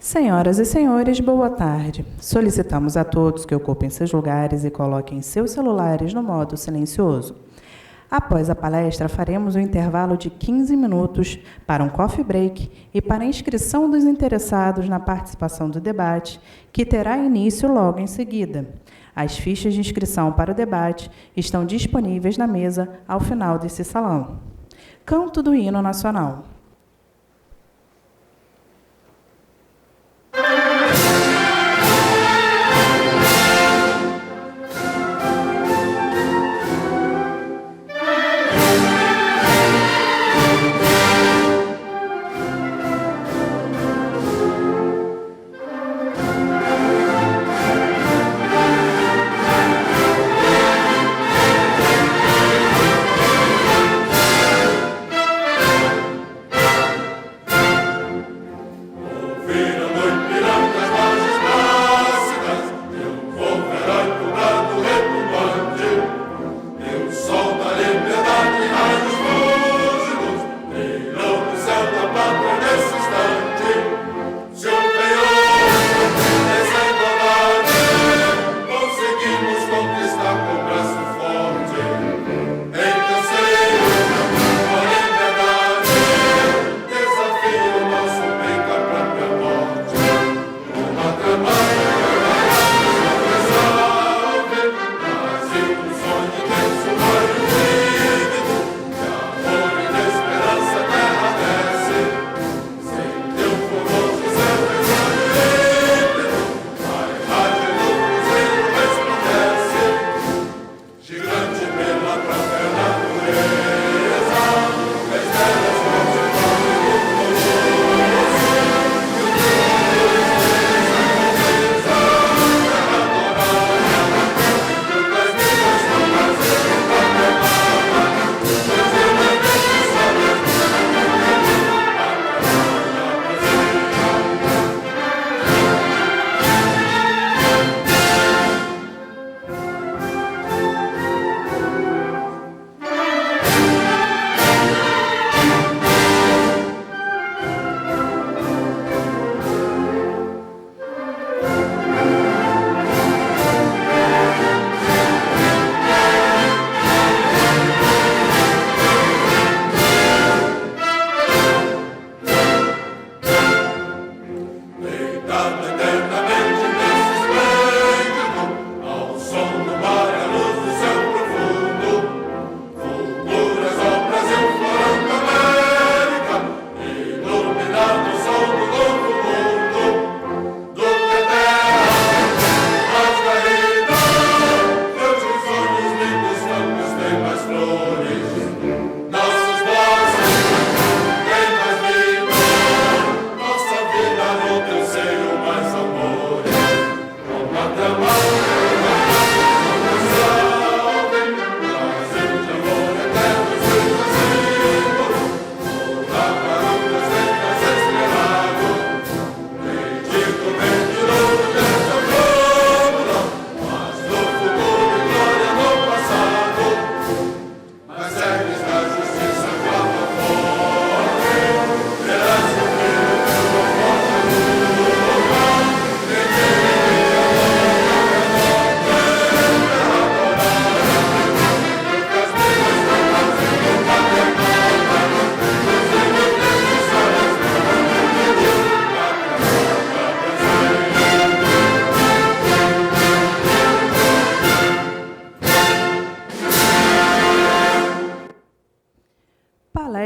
Senhoras e senhores, boa tarde. Solicitamos a todos que ocupem seus lugares e coloquem seus celulares no modo silencioso. Após a palestra, faremos um intervalo de 15 minutos para um coffee break e para a inscrição dos interessados na participação do debate, que terá início logo em seguida. As fichas de inscrição para o debate estão disponíveis na mesa ao final desse salão. Canto do Hino Nacional.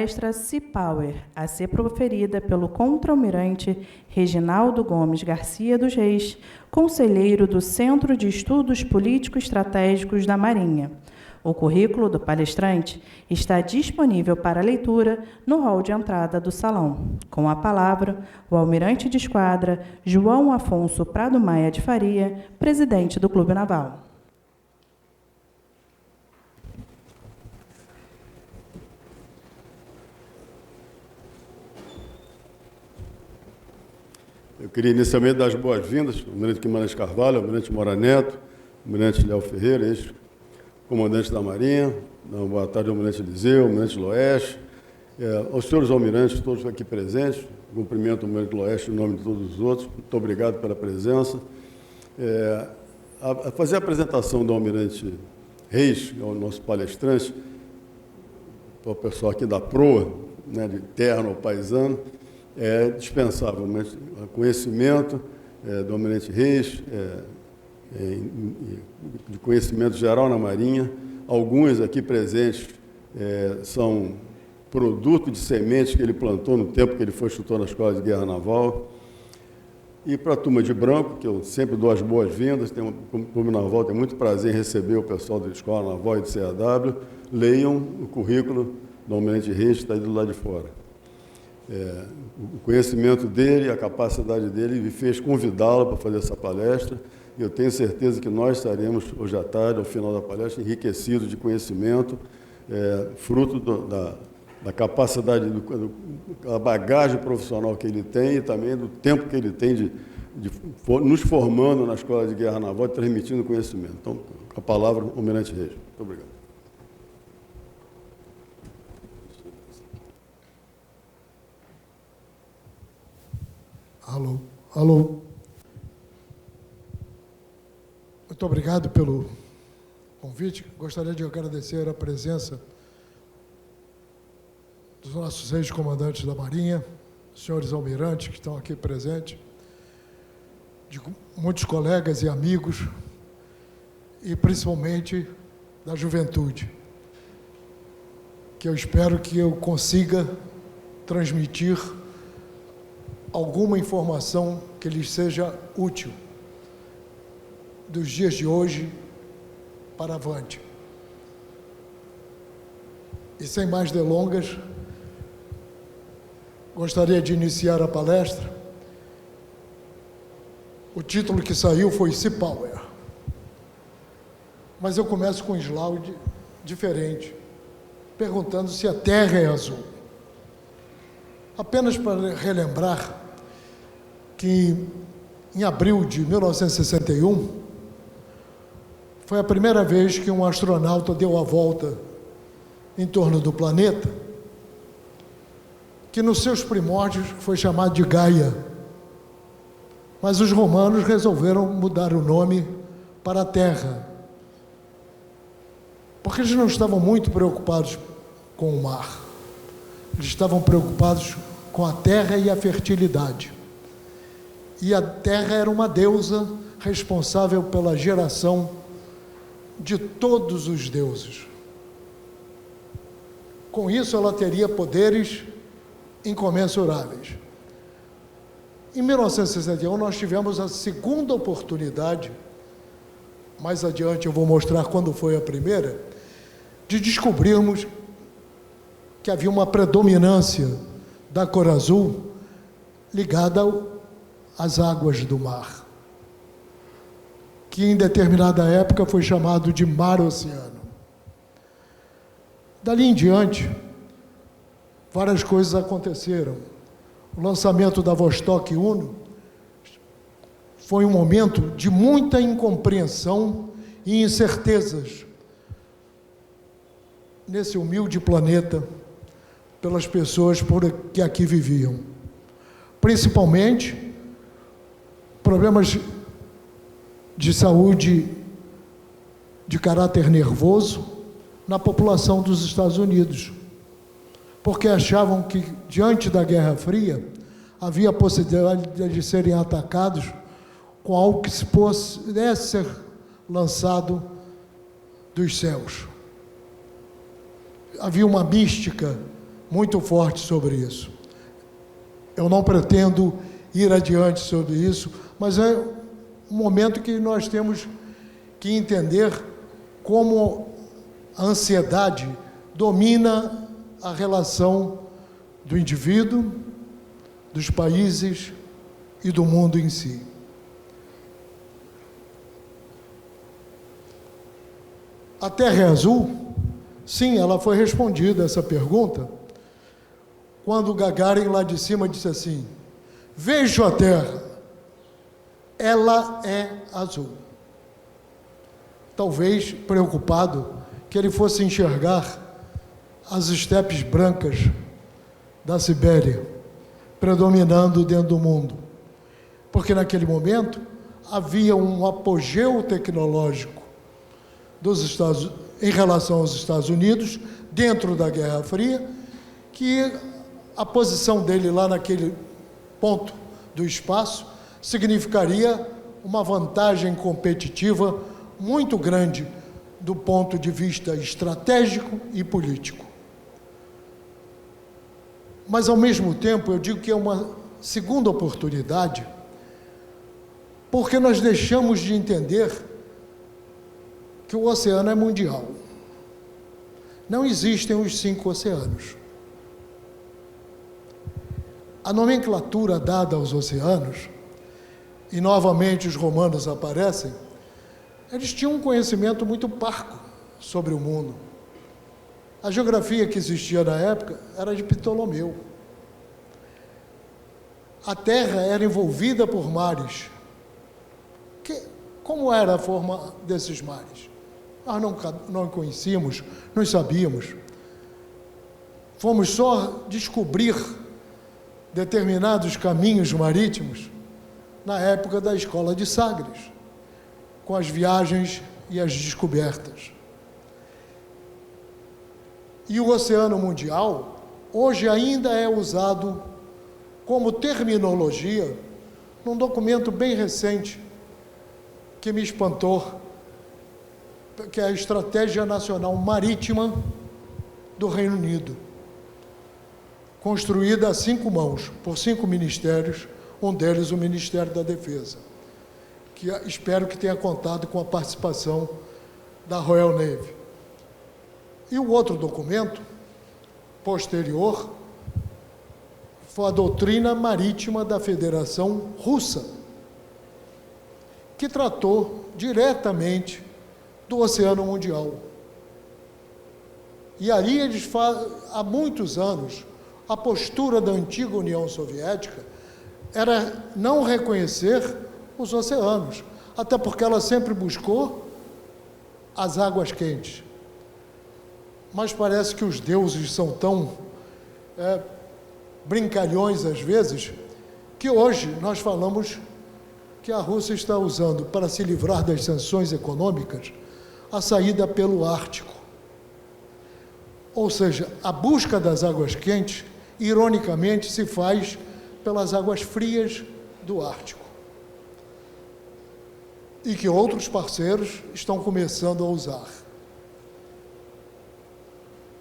Palestra Sea Power, a ser proferida pelo contra-almirante Reginaldo Gomes Garcia dos Reis, conselheiro do Centro de Estudos Político-Estratégicos da Marinha. O currículo do palestrante está disponível para leitura no hall de entrada do salão. Com a palavra, o almirante de esquadra João Afonso Prado Maia de Faria, presidente do Clube Naval. Eu queria inicialmente dar as boas-vindas ao almirante Guimarães Carvalho, ao almirante Moura Neto, ao almirante Léo Ferreira, ex-comandante da Marinha, boa tarde ao almirante Eliseu, ao almirante Loeste, Aos senhores almirantes, todos aqui presentes, cumprimento o Almirante Loeste em nome de todos os outros, muito obrigado pela presença. A fazer a apresentação do Almirante Reis, que é o nosso palestrante, para o pessoal aqui da proa, né, de terno ou paisano, é dispensável, mas o conhecimento do Almirante Reis, de conhecimento geral na Marinha, alguns aqui presentes são produto de sementes que ele plantou no tempo que ele foi instrutor na Escola de Guerra Naval. E para a turma de branco, que eu sempre dou as boas-vindas, como naval, tenho muito prazer em receber o pessoal da Escola Naval e do CAW, leiam o currículo do Almirante Reis, que está aí do lado de fora. O conhecimento dele, a capacidade dele, me fez convidá-lo para fazer essa palestra, e eu tenho certeza que nós estaremos, hoje à tarde, ao final da palestra, enriquecidos de conhecimento, fruto da capacidade, da bagagem profissional que ele tem e também do tempo que ele tem de nos formando na Escola de Guerra Naval e transmitindo conhecimento. Então, a palavra, o Almirante Reis. Muito obrigado. Alô, alô. Muito obrigado pelo convite. Gostaria de agradecer a presença dos nossos ex-comandantes da Marinha, senhores almirantes que estão aqui presentes, de muitos colegas e amigos, e principalmente da juventude, que eu espero que eu consiga transmitir alguma informação que lhes seja útil dos dias de hoje para avante. E sem mais delongas, gostaria de iniciar a palestra. O título que saiu foi Sea Power. Mas eu começo com um slide diferente, perguntando se a Terra é azul. Apenas para relembrar que, em abril de 1961, foi a primeira vez que um astronauta deu a volta em torno do planeta, que nos seus primórdios foi chamado de Gaia, mas os romanos resolveram mudar o nome para Terra, porque eles não estavam muito preocupados com o mar, eles estavam preocupados com a terra e a fertilidade. E a terra era uma deusa responsável pela geração de todos os deuses. Com isso, ela teria poderes incomensuráveis. Em 1961, nós tivemos a segunda oportunidade, mais adiante eu vou mostrar quando foi a primeira, de descobrirmos que havia uma predominância da cor azul ligada às águas do mar, que em determinada época foi chamado de mar-oceano. Dali em diante, várias coisas aconteceram. O lançamento da Vostok 1 foi um momento de muita incompreensão e incertezas nesse humilde planeta, pelas pessoas que aqui viviam. Principalmente, problemas de saúde de caráter nervoso na população dos Estados Unidos, porque achavam que, diante da Guerra Fria, havia a possibilidade de serem atacados com algo que pudesse ser lançado dos céus. Havia uma mística muito forte sobre isso. Eu não pretendo ir adiante sobre isso, mas é um momento que nós temos que entender como a ansiedade domina a relação do indivíduo, dos países e do mundo em si. A Terra é azul? Sim, ela foi respondida essa pergunta quando Gagarin lá de cima disse assim: vejo a Terra, ela é azul. Talvez preocupado que ele fosse enxergar as estepes brancas da Sibéria, predominando dentro do mundo. Porque naquele momento havia um apogeu tecnológico em relação aos Estados Unidos, dentro da Guerra Fria, que a posição dele lá naquele ponto do espaço significaria uma vantagem competitiva muito grande do ponto de vista estratégico e político. Mas, ao mesmo tempo, eu digo que é uma segunda oportunidade, porque nós deixamos de entender que o oceano é mundial. Não existem os 5 oceanos. A nomenclatura dada aos oceanos, e novamente os romanos aparecem, eles tinham um conhecimento muito parco sobre o mundo. A geografia que existia na época era de Ptolomeu. A Terra era envolvida por mares. Como era a forma desses mares? Nós não conhecíamos, não sabíamos. Fomos só descobrir determinados caminhos marítimos na época da Escola de Sagres, com as viagens e as descobertas. E o Oceano Mundial, hoje ainda é usado como terminologia num documento bem recente que me espantou, que é a Estratégia Nacional Marítima do Reino Unido, construída a 5 mãos, por 5 ministérios, um deles o Ministério da Defesa, que espero que tenha contado com a participação da Royal Navy. E o outro documento, posterior, foi a Doutrina Marítima da Federação Russa, que tratou diretamente do Oceano Mundial. E ali eles há muitos anos, a postura da antiga União Soviética era não reconhecer os oceanos, até porque ela sempre buscou as águas quentes. Mas parece que os deuses são tão brincalhões às vezes, que hoje nós falamos que a Rússia está usando para se livrar das sanções econômicas a saída pelo Ártico. Ou seja, a busca das águas quentes, ironicamente, se faz pelas águas frias do Ártico. E que outros parceiros estão começando a usar.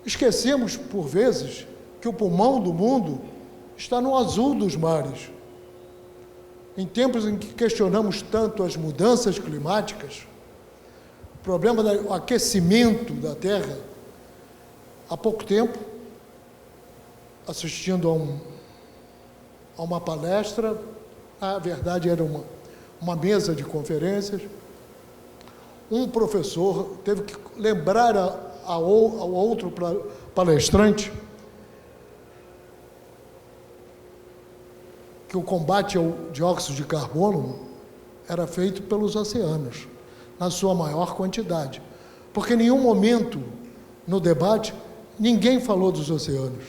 Esquecemos, por vezes, que o pulmão do mundo está no azul dos mares. Em tempos em que questionamos tanto as mudanças climáticas, o problema do aquecimento da Terra, há pouco tempo, assistindo a uma palestra, na verdade era uma mesa de conferências, um professor teve que lembrar ao outro palestrante que o combate ao dióxido de carbono era feito pelos oceanos, na sua maior quantidade. Porque em nenhum momento no debate ninguém falou dos oceanos.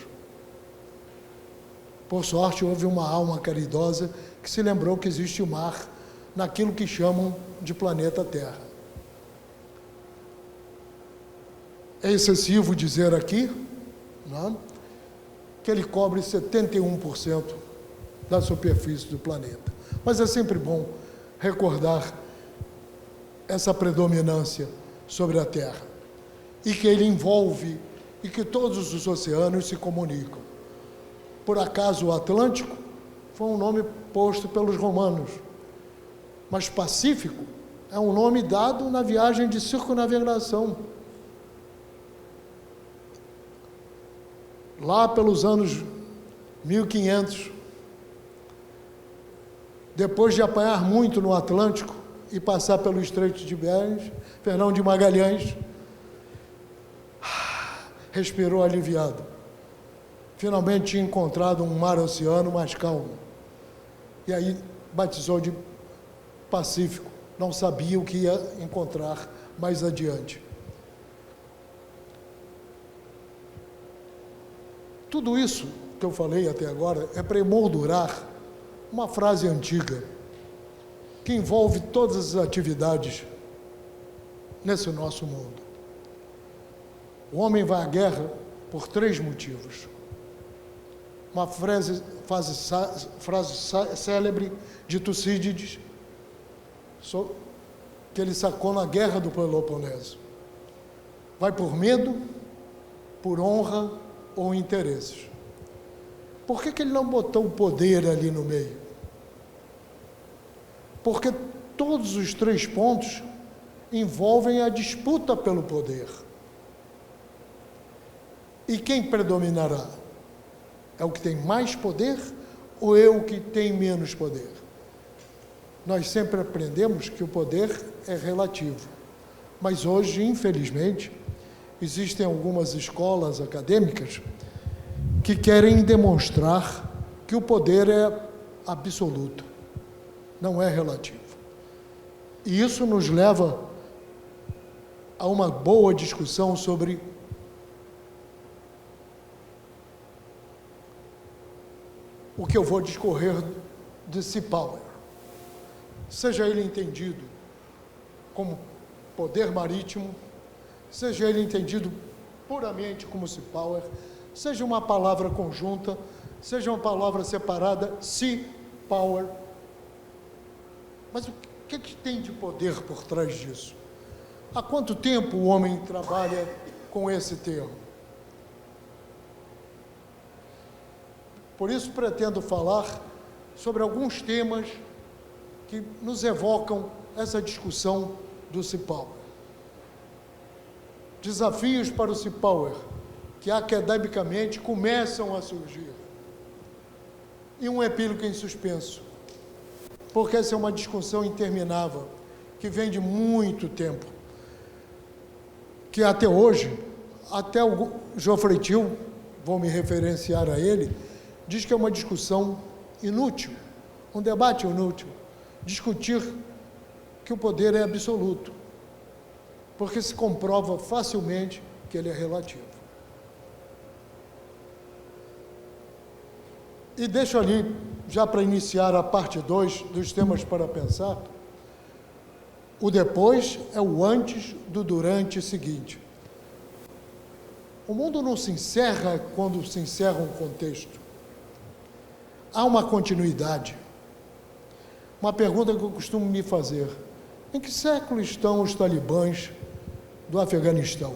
Por sorte, houve uma alma caridosa que se lembrou que existe o mar naquilo que chamam de planeta Terra. É excessivo dizer aqui, não, que ele cobre 71% da superfície do planeta. Mas é sempre bom recordar essa predominância sobre a Terra e que ele envolve e que todos os oceanos se comunicam. Por acaso o Atlântico foi um nome posto pelos romanos, mas Pacífico é um nome dado na viagem de circunnavegação. Lá pelos anos 1500, depois de apanhar muito no Atlântico e passar pelo Estreito de Bering, Fernão de Magalhães respirou aliviado. Finalmente tinha encontrado um mar-oceano mais calmo. E aí batizou de Pacífico. Não sabia o que ia encontrar mais adiante. Tudo isso que eu falei até agora é para emoldurar uma frase antiga que envolve todas as atividades nesse nosso mundo. O homem vai à guerra por 3 motivos. Uma frase célebre de Tucídides, que ele sacou na Guerra do Peloponeso. Vai por medo, por honra ou interesses. Por que ele não botou o poder ali no meio? Porque todos os 3 pontos envolvem a disputa pelo poder. E quem predominará? É o que tem mais poder ou é o que tem menos poder? Nós sempre aprendemos que o poder é relativo. Mas hoje, infelizmente, existem algumas escolas acadêmicas que querem demonstrar que o poder é absoluto, não é relativo. E isso nos leva a uma boa discussão sobre o que eu vou discorrer de Sea Power. Seja ele entendido como poder marítimo, seja ele entendido puramente como Sea Power, seja uma palavra conjunta, seja uma palavra separada, Sea Power. Mas o que tem de poder por trás disso? Há quanto tempo o homem trabalha com esse termo? Por isso pretendo falar sobre alguns temas que nos evocam essa discussão do Sea Power. Desafios para o Sea Power, que academicamente começam a surgir. E um epílogo em suspenso, porque essa é uma discussão interminável, que vem de muito tempo, que até hoje, até o Geoffrey Thiel, vou me referenciar a ele, diz que é uma discussão inútil, um debate inútil, discutir que o poder é absoluto, porque se comprova facilmente que ele é relativo. E deixo ali, já para iniciar a parte 2 dos temas para pensar, o depois é o antes do durante seguinte. O mundo não se encerra quando se encerra um contexto. Há uma continuidade. Uma pergunta que eu costumo me fazer: em que século estão os talibãs do Afeganistão?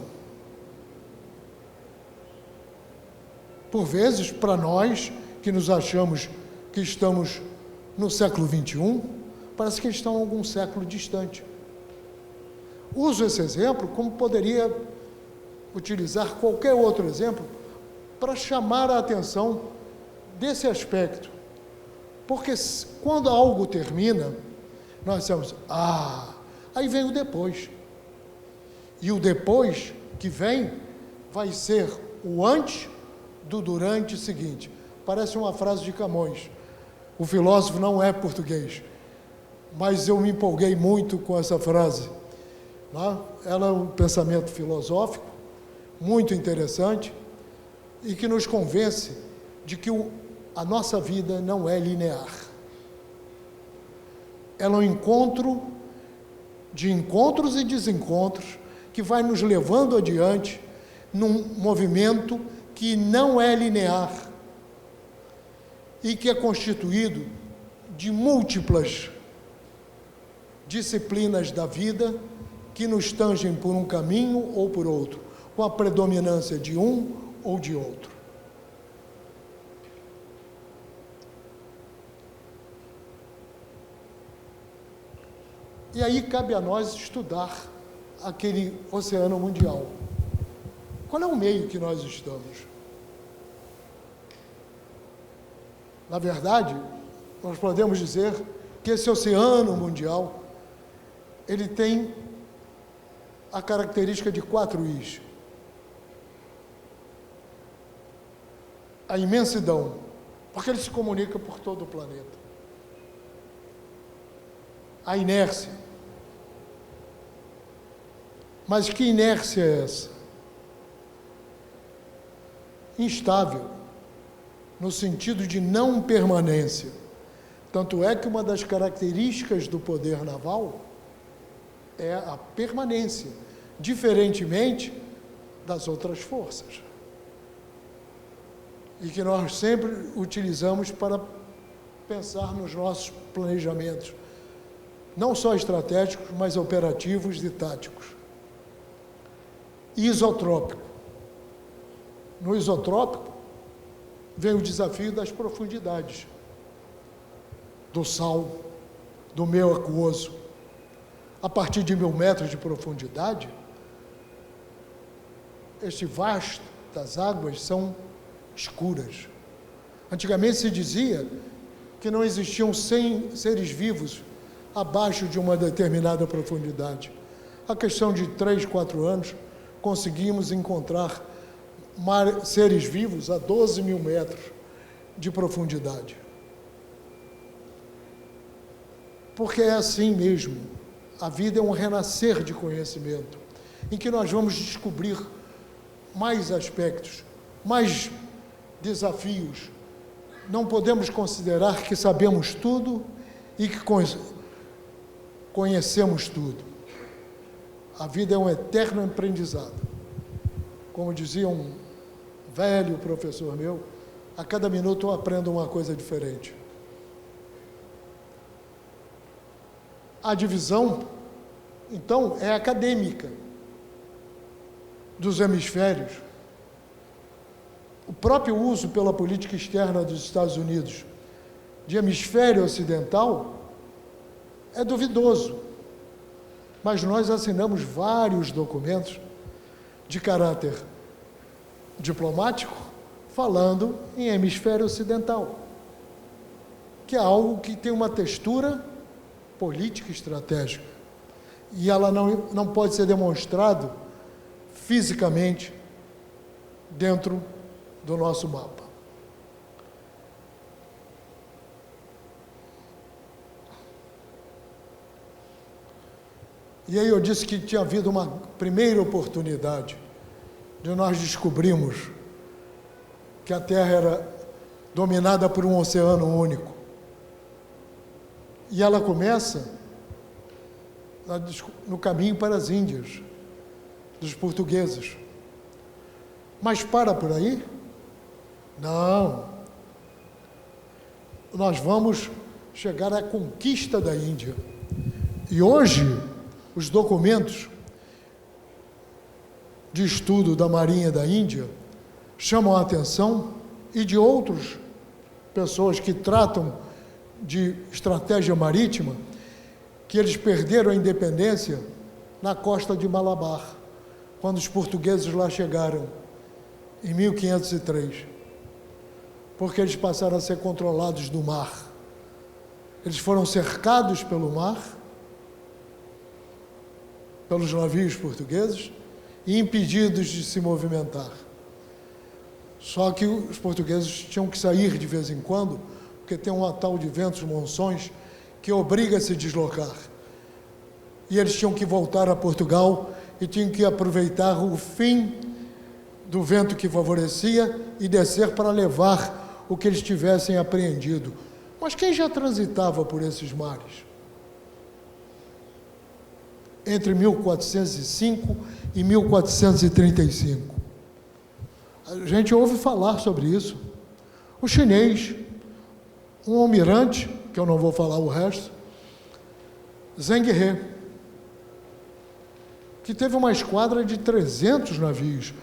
Por vezes, para nós, que nos achamos que estamos no século XXI, parece que estão em algum século distante. Uso esse exemplo como poderia utilizar qualquer outro exemplo para chamar a atenção desse aspecto. Porque quando algo termina, nós dizemos, aí vem o depois. E o depois que vem vai ser o antes do durante seguinte. Parece uma frase de Camões. O filósofo não é português, mas eu me empolguei muito com essa frase. Ela é um pensamento filosófico muito interessante e que nos convence de que a nossa vida não é linear. Ela é um encontro de encontros e desencontros que vai nos levando adiante num movimento que não é linear e que é constituído de múltiplas disciplinas da vida que nos tangem por um caminho ou por outro, com a predominância de um ou de outro. E aí cabe a nós estudar aquele oceano mundial. Qual é o meio que nós estamos? Na verdade, nós podemos dizer que esse oceano mundial, ele tem a característica de 4 Is. A imensidão, porque ele se comunica por todo o planeta. A inércia. Mas que inércia é essa? Instável, no sentido de não permanência. Tanto é que uma das características do poder naval é a permanência, diferentemente das outras forças. E que nós sempre utilizamos para pensar nos nossos planejamentos, não só estratégicos, mas operativos e táticos. Isotrópico. No isotrópico, vem o desafio das profundidades, do sal, do meio aquoso. A partir de 1.000 metros de profundidade, este vasto das águas são escuras. Antigamente se dizia que não existiam 100 seres vivos abaixo de uma determinada profundidade. A questão de 3, 4 anos, conseguimos encontrar seres vivos a 12.000 metros de profundidade. Porque é assim mesmo. A vida é um renascer de conhecimento, em que nós vamos descobrir mais aspectos, mais desafios. Não podemos considerar que sabemos tudo e que conhecemos tudo. A vida é um eterno aprendizado. Como dizia um velho professor meu, a cada minuto eu aprendo uma coisa diferente. A divisão, então, é acadêmica dos hemisférios. O próprio uso pela política externa dos Estados Unidos de hemisfério ocidental é duvidoso, mas nós assinamos vários documentos de caráter diplomático falando em hemisfério ocidental, que é algo que tem uma textura política e estratégica, e ela não pode ser demonstrado fisicamente dentro do nosso mapa. E aí eu disse que tinha havido uma primeira oportunidade de nós descobrirmos que a Terra era dominada por um oceano único. E ela começa no caminho para as Índias, dos portugueses. Mas para por aí? Não. Nós vamos chegar à conquista da Índia. E hoje, os documentos de estudo da Marinha da Índia chamam a atenção, e de outras pessoas que tratam de estratégia marítima, que eles perderam a independência na costa de Malabar, quando os portugueses lá chegaram, em 1503, porque eles passaram a ser controlados do mar. Eles foram cercados pelo mar, pelos navios portugueses, e impedidos de se movimentar. Só que os portugueses tinham que sair de vez em quando, porque tem uma tal de ventos monções que obriga a se deslocar. E eles tinham que voltar a Portugal e tinham que aproveitar o fim do vento que favorecia e descer para levar o que eles tivessem apreendido. Mas quem já transitava por esses mares? Entre 1405 e 1435. A gente ouve falar sobre isso. O chinês, um almirante, que eu não vou falar o resto, Zheng He, que teve uma esquadra de 300 navios.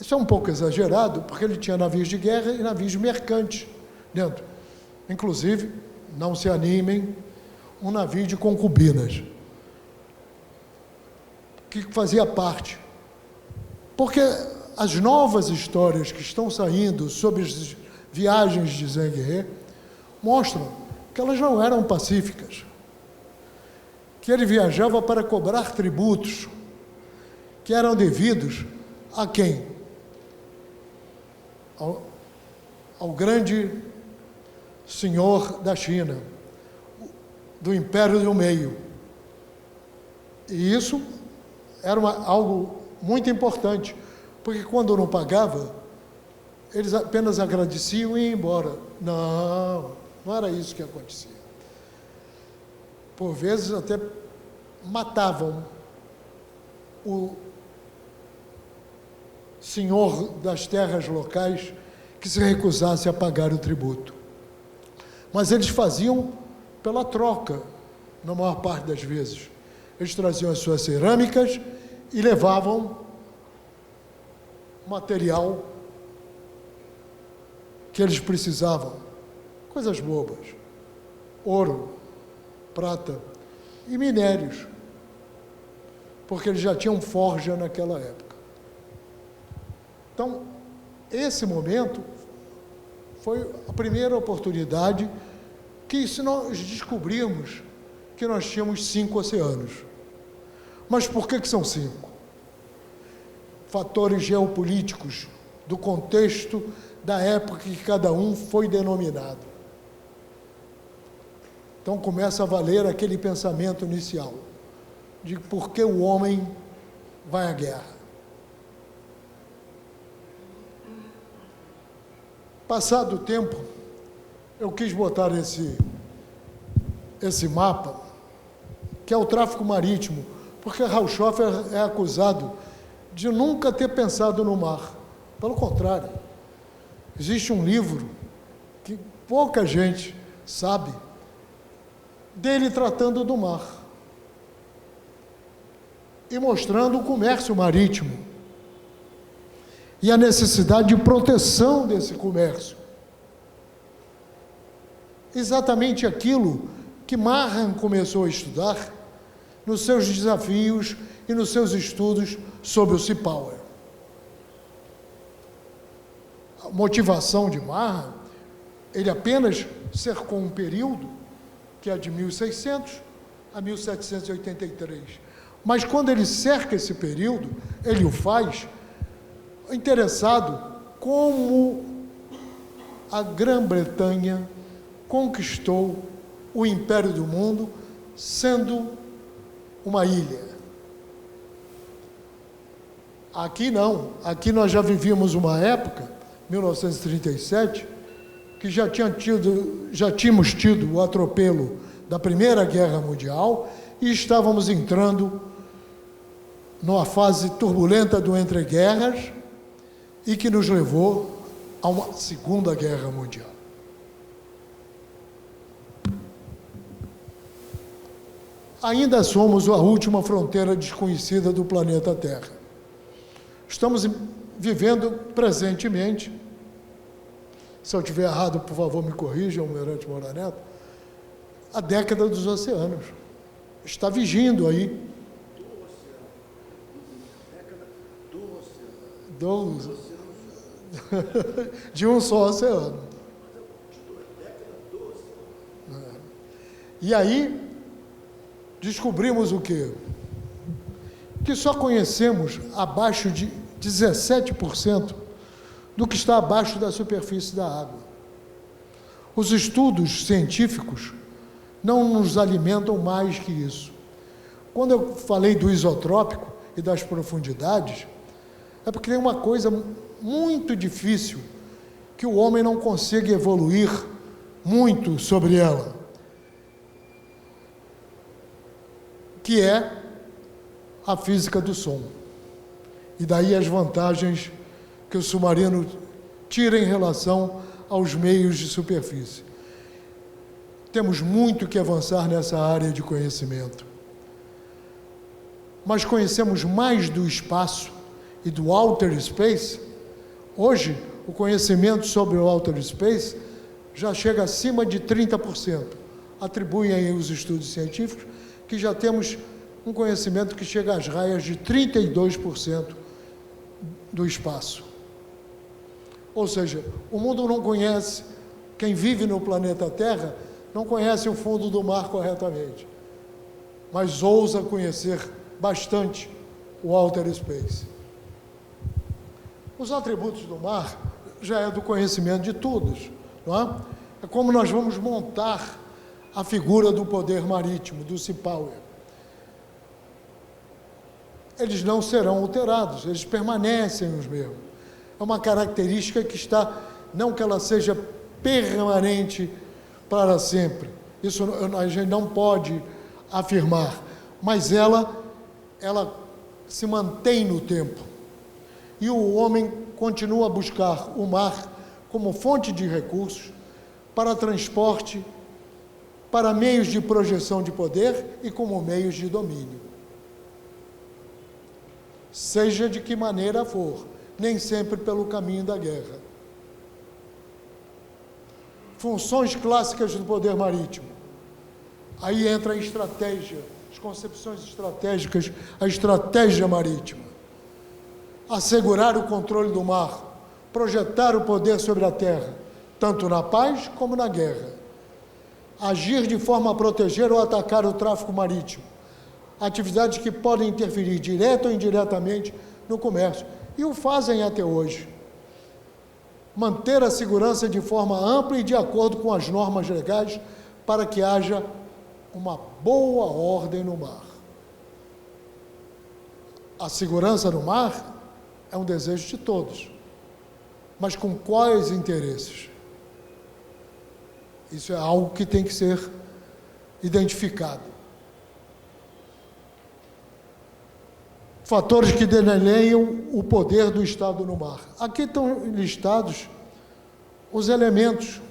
Isso é um pouco exagerado, porque ele tinha navios de guerra e navios mercantes dentro. Inclusive, não se animem, um navio de concubinas, que fazia parte. Porque as novas histórias que estão saindo sobre as viagens de Zheng He mostram que elas não eram pacíficas, que ele viajava para cobrar tributos que eram devidos a quem? Ao grande senhor da China, do Império do Meio. E isso era algo muito importante, porque quando não pagava, eles apenas agradeciam e iam embora. Não, não era isso que acontecia. Por vezes até matavam o senhor das terras locais que se recusasse a pagar o tributo. Mas eles faziam pela troca, na maior parte das vezes. Eles traziam as suas cerâmicas e levavam material que eles precisavam, coisas bobas, ouro, prata e minérios, porque eles já tinham forja naquela época. Então, esse momento foi a primeira oportunidade que, se nós descobrirmos que nós tínhamos 5 oceanos. Mas por que são 5? Fatores geopolíticos do contexto da época que cada um foi denominado. Então começa a valer aquele pensamento inicial de por que o homem vai à guerra. Passado o tempo, eu quis botar esse mapa, que é o tráfico marítimo, porque Haushofer é acusado de nunca ter pensado no mar. Pelo contrário, existe um livro que pouca gente sabe, dele tratando do mar e mostrando o comércio marítimo e a necessidade de proteção desse comércio. Exatamente aquilo que Marham começou a estudar nos seus desafios e nos seus estudos sobre o Sea Power. A motivação de Marham, ele apenas cercou um período, que é de 1600 a 1783. Mas quando ele cerca esse período, ele o faz interessado como a Grã-Bretanha conquistou o império do mundo, sendo uma ilha. Aqui não, aqui nós já vivíamos uma época, 1937, que já tínhamos tido o atropelo da Primeira Guerra Mundial e estávamos entrando numa fase turbulenta do entreguerras e que nos levou a uma Segunda Guerra Mundial. Ainda somos a última fronteira desconhecida do planeta Terra. Estamos vivendo presentemente, se eu estiver errado, por favor, me corrijam, Almirante Moura Neto, a década dos oceanos. Está vigindo aí. De um só oceano. E aí, descobrimos o quê? Que só conhecemos abaixo de 17% do que está abaixo da superfície da água. Os estudos científicos não nos alimentam mais que isso. Quando eu falei do isotrópico e das profundidades, é porque tem uma coisa muito difícil que o homem não consegue evoluir muito sobre ela, que é a física do som. E daí as vantagens que o submarino tira em relação aos meios de superfície. Temos muito que avançar nessa área de conhecimento. Mas conhecemos mais do espaço e do outer space. Hoje, o conhecimento sobre o outer space já chega acima de 30%. Atribuem aí os estudos científicos que já temos um conhecimento que chega às raias de 32% do espaço. Ou seja, o mundo não conhece, quem vive no planeta Terra, não conhece o fundo do mar corretamente, mas ousa conhecer bastante o outer space. Os atributos do mar já é do conhecimento de todos, não é? É como nós vamos montar a figura do poder marítimo, do Sea Power. Eles não serão alterados, eles permanecem os mesmos. é uma característica que está, não que ela seja permanente para sempre, isso a gente não pode afirmar, mas ela se mantém no tempo. E o homem continua a buscar o mar como fonte de recursos para transporte, para meios de projeção de poder e como meios de domínio. Seja de que maneira for, nem sempre pelo caminho da guerra. Funções clássicas do poder marítimo. Aí entra a estratégia, as concepções estratégicas, a estratégia marítima. Assegurar o controle do mar, projetar o poder sobre a terra, tanto na paz como na guerra. Agir de forma a proteger ou atacar o tráfico marítimo. Atividades que podem interferir direta ou indiretamente no comércio, e o fazem até hoje. Manter a segurança de forma ampla e de acordo com as normas legais para que haja uma boa ordem no mar. A segurança no mar é um desejo de todos, mas com quais interesses? Isso é algo que tem que ser identificado. Fatores que delineiam o poder do Estado no mar. Aqui estão listados os elementos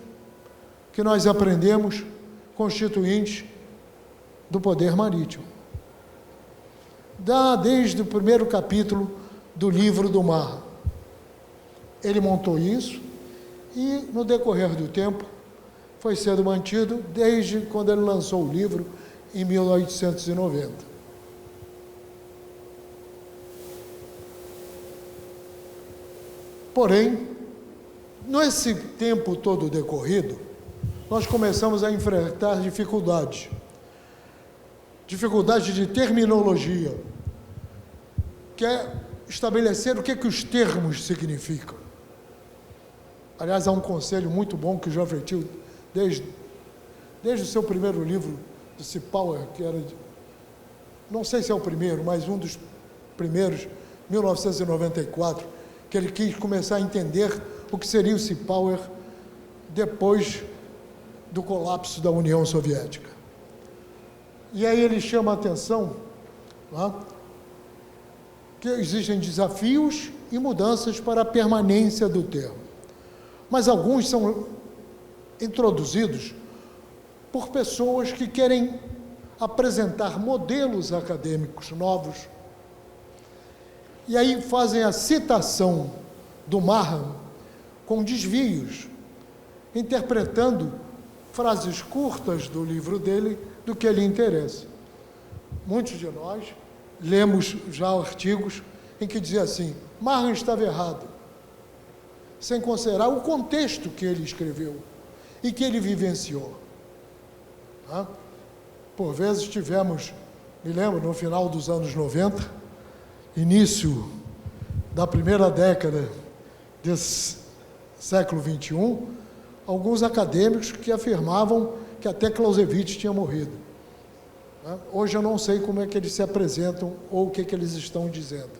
que nós aprendemos constituintes do poder marítimo. Desde o primeiro capítulo do livro do mar. Ele montou isso e, no decorrer do tempo, foi sendo mantido desde quando ele lançou o livro, em 1890. Porém, nesse tempo todo decorrido, nós começamos a enfrentar dificuldades. Dificuldade de terminologia, que é estabelecer o que os termos significam. Aliás, há um conselho muito bom que o Jean Freitil, desde o seu primeiro livro, do Seapower, que era, não sei se é o primeiro, mas um dos primeiros, 1994, que ele quis começar a entender o que seria o Seapower depois do colapso da União Soviética. E aí ele chama a atenção, que existem desafios e mudanças para a permanência do termo. Mas alguns são introduzidos por pessoas que querem apresentar modelos acadêmicos novos. E aí fazem a citação do Marham com desvios, interpretando frases curtas do livro dele do que lhe interessa. Muitos de nós lemos já artigos em que dizia assim: Marham estava errado, sem considerar o contexto que ele escreveu e que ele vivenciou. Por vezes tivemos, me lembro, no final dos anos 90, início da primeira década desse século XXI, alguns acadêmicos que afirmavam que até Clausewitz tinha morrido. Hoje eu não sei como é que eles se apresentam ou o que eles estão dizendo.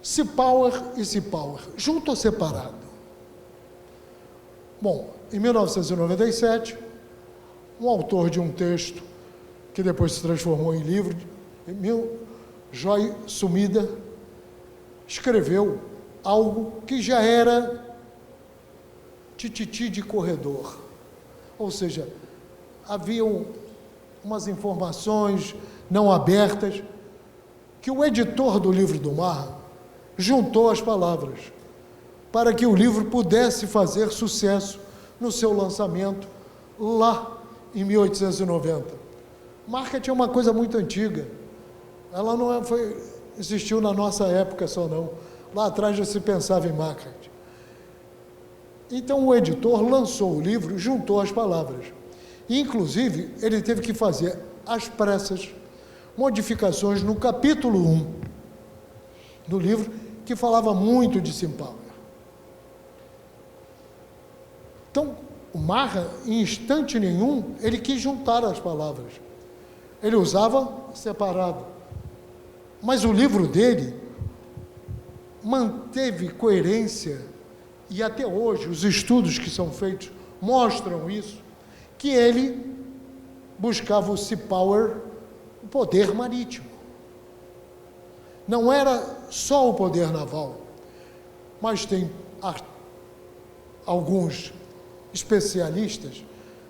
Seapower e Seapower, junto ou separado? Bom, em 1997, um autor de um texto, que depois se transformou em livro, Joy Sumida, escreveu algo que já era tititi de corredor. Ou seja, haviam umas informações não abertas que o editor do livro do mar juntou as palavras para que o livro pudesse fazer sucesso no seu lançamento lá em 1890. Marketing é uma coisa muito antiga. Ela não existiu na nossa época só não. Lá atrás já se pensava em marketing. Então o editor lançou o livro, juntou as palavras. E, inclusive, ele teve que fazer às pressas modificações no capítulo 1 do livro, que falava muito de Seapower. Então, o Marham, em instante nenhum, ele quis juntar as palavras. Ele usava separado. Mas o livro dele manteve coerência, e até hoje os estudos que são feitos mostram isso, que ele buscava o sea power, o poder marítimo. Não era só o poder naval, mas tem alguns especialistas,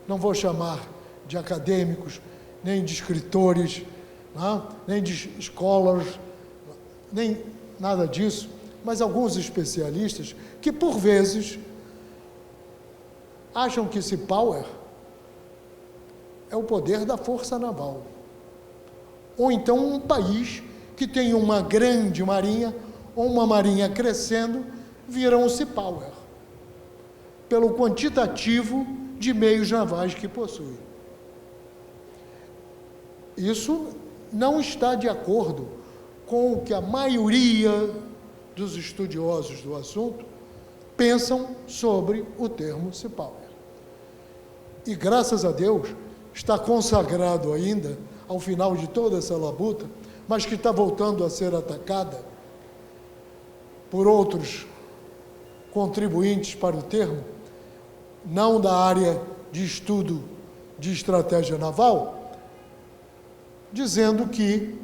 não vou chamar de acadêmicos, nem de escritores, nem de scholars, nem nada disso, mas alguns especialistas que, por vezes, acham que sea power é o poder da força naval. Ou então um país que tem uma grande marinha, ou uma marinha crescendo, vira um sea power, pelo quantitativo de meios navais que possui. Isso não está de acordo com o que a maioria dos estudiosos do assunto pensam sobre o termo sea power. E graças a Deus está consagrado ainda, ao final de toda essa labuta, mas que está voltando a ser atacada por outros contribuintes para o termo, não da área de estudo de estratégia naval, dizendo que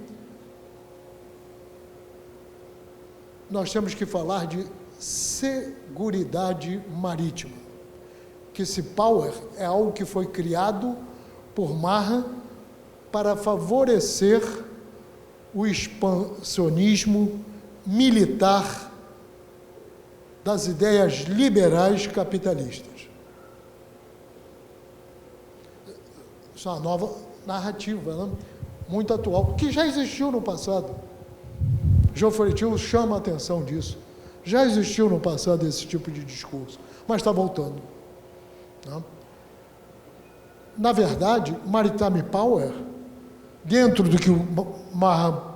nós temos que falar de seguridade marítima, que sea power é algo que foi criado por Maha para favorecer o expansionismo militar das ideias liberais capitalistas. Isso é uma nova narrativa, né? Muito atual, que já existiu no passado. Geoffrey Till chama a atenção disso. Já existiu no passado esse tipo de discurso, mas está voltando, né? Na verdade, Maritime Power, dentro do que o Maha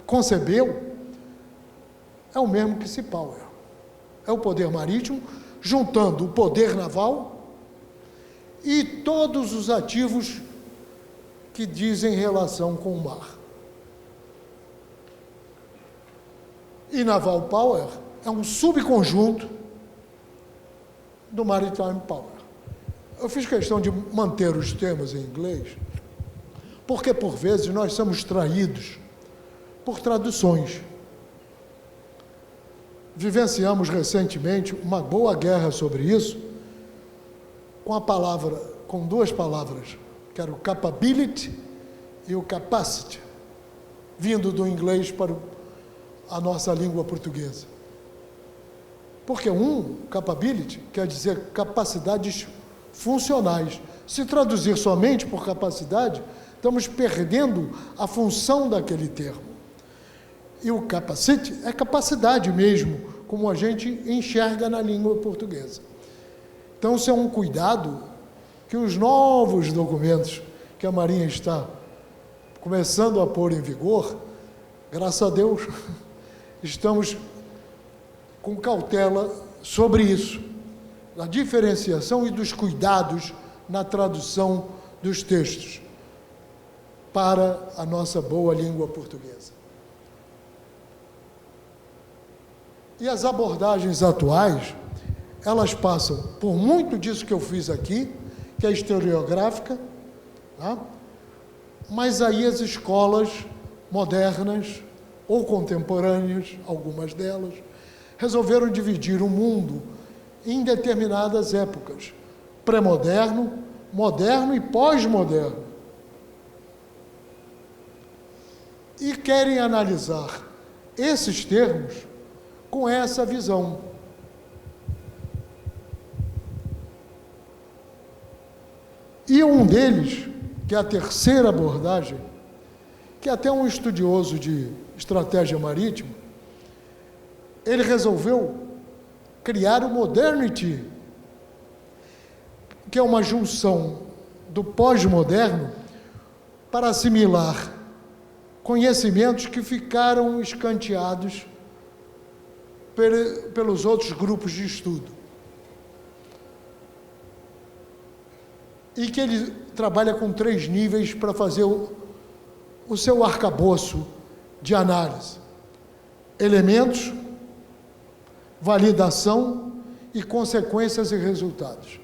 concebeu, é o mesmo que sea power. É o poder marítimo, juntando o poder naval e todos os ativos que dizem relação com o mar. E Naval Power é um subconjunto do Maritime Power. Eu fiz questão de manter os termos em inglês, porque, por vezes, nós somos traídos por traduções. Vivenciamos recentemente uma boa guerra sobre isso, com duas palavras, que era o capability e o capacity, vindo do inglês para a nossa língua portuguesa. Porque capability, quer dizer capacidades funcionais. Se traduzir somente por capacidade, estamos perdendo a função daquele termo. E o capacity é capacidade mesmo, como a gente enxerga na língua portuguesa. Então, isso é um cuidado que os novos documentos que a Marinha está começando a pôr em vigor, graças a Deus, estamos com cautela sobre isso, da diferenciação e dos cuidados na tradução dos textos para a nossa boa língua portuguesa. E as abordagens atuais, elas passam por muito disso que eu fiz aqui, que é historiográfica, tá? Mas aí as escolas modernas ou contemporâneas, algumas delas, resolveram dividir o mundo em determinadas épocas, pré-moderno, moderno e pós-moderno. E querem analisar esses termos com essa visão. E um deles, que é a terceira abordagem, que até um estudioso de estratégia marítima, ele resolveu criar o Modernity, que é uma junção do pós-moderno para assimilar conhecimentos que ficaram escanteados pelos outros grupos de estudo. E que ele trabalha com 3 níveis para fazer o seu arcabouço de análise: elementos, validação e consequências e resultados.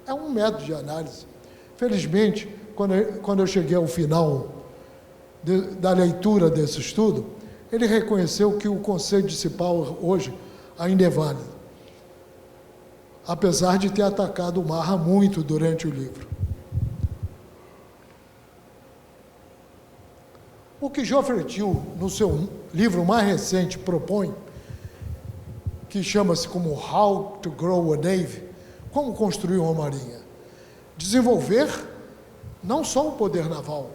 É um método de análise. Felizmente, quando eu cheguei ao final da leitura desse estudo, ele reconheceu que o conceito de Cipower hoje ainda é válido, apesar de ter atacado o Marra muito durante o livro. O que Geoffrey Till, no seu livro mais recente, propõe, que chama-se como How to Grow a Navy, como construir uma marinha. Desenvolver não só o poder naval,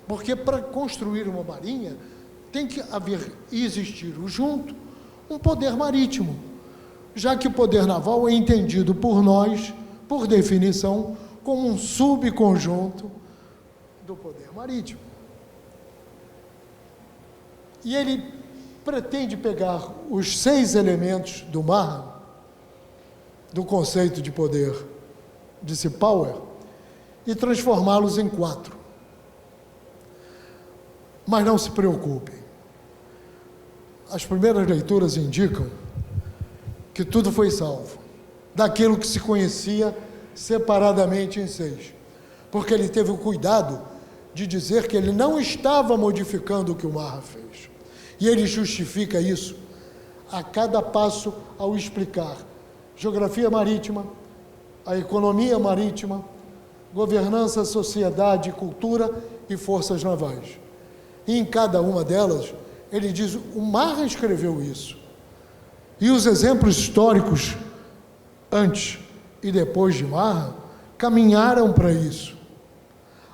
porque para construir uma marinha tem que haver e existir junto um poder marítimo, já que o poder naval é entendido por nós, por definição, como um subconjunto do poder marítimo. E ele pretende pegar os 6 elementos do Marra, do conceito de poder de Cipower, e transformá-los em 4. Mas não se preocupem. As primeiras leituras indicam que tudo foi salvo, daquilo que se conhecia separadamente em 6, porque ele teve o cuidado de dizer que ele não estava modificando o que o Marra fez. E ele justifica isso a cada passo ao explicar geografia marítima, a economia marítima, governança, sociedade, cultura e forças navais. E em cada uma delas, ele diz, o Marra escreveu isso. E os exemplos históricos, antes e depois de Marra, caminharam para isso.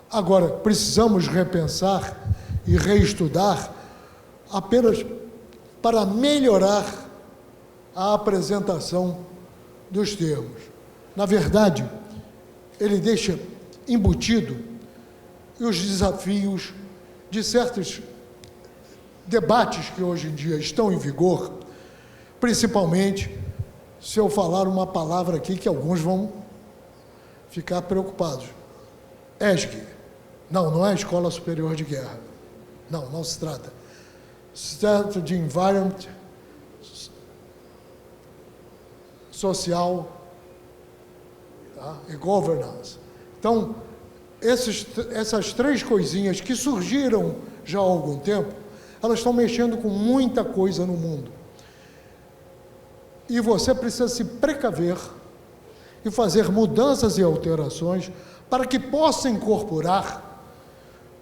Agora, precisamos repensar e reestudar apenas para melhorar a apresentação dos termos. Na verdade, ele deixa embutido os desafios de certos debates que hoje em dia estão em vigor, principalmente se eu falar uma palavra aqui que alguns vão ficar preocupados. ESG. Não é Escola Superior de Guerra. Não se trata. Se trata de environment, social, tá? E governance. Então, essas 3 coisinhas que surgiram já há algum tempo, elas estão mexendo com muita coisa no mundo. E você precisa se precaver e fazer mudanças e alterações para que possa incorporar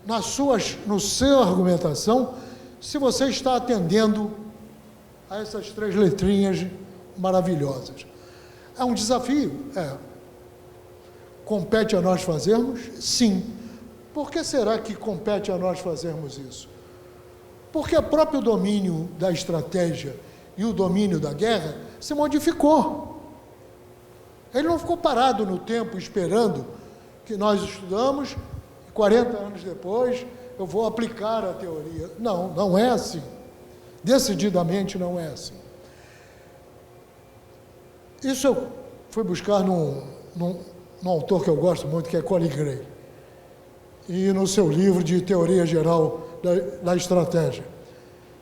na sua argumentação, se você está atendendo a essas 3 letrinhas maravilhosas. É um desafio? Compete a nós fazermos? Sim. Por que será que compete a nós fazermos isso? Porque o próprio domínio da estratégia e o domínio da guerra se modificou. Ele não ficou parado no tempo esperando que nós estudamos, e 40 anos depois eu vou aplicar a teoria. Não é assim. Decididamente não é assim. Isso eu fui buscar num autor que eu gosto muito, que é Colin Gray, e no seu livro de Teoria Geral da Estratégia,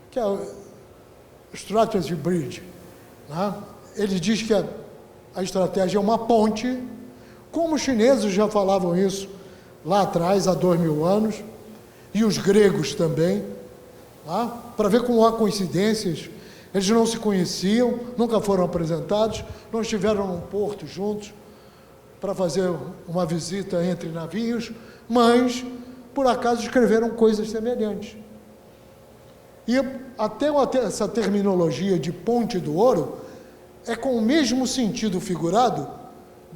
que é o Strategy Bridge, né? Ele diz que a estratégia é uma ponte, como os chineses já falavam isso lá atrás, há 2000 anos, e os gregos também, tá? Para ver como há coincidências. Eles não se conheciam, nunca foram apresentados, não estiveram num porto juntos para fazer uma visita entre navios, mas, por acaso, escreveram coisas semelhantes. E até essa terminologia de ponte do ouro é com o mesmo sentido figurado,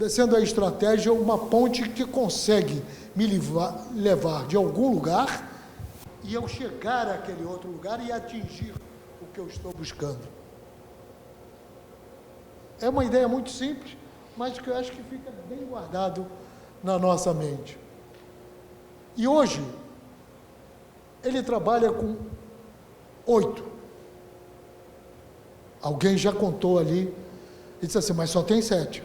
sendo a estratégia uma ponte que consegue me levar de algum lugar e eu chegar àquele outro lugar e atingir o que eu estou buscando. É uma ideia muito simples, mas que eu acho que fica bem guardado na nossa mente. E hoje, ele trabalha com 8. Alguém já contou ali e disse assim, mas só tem 7.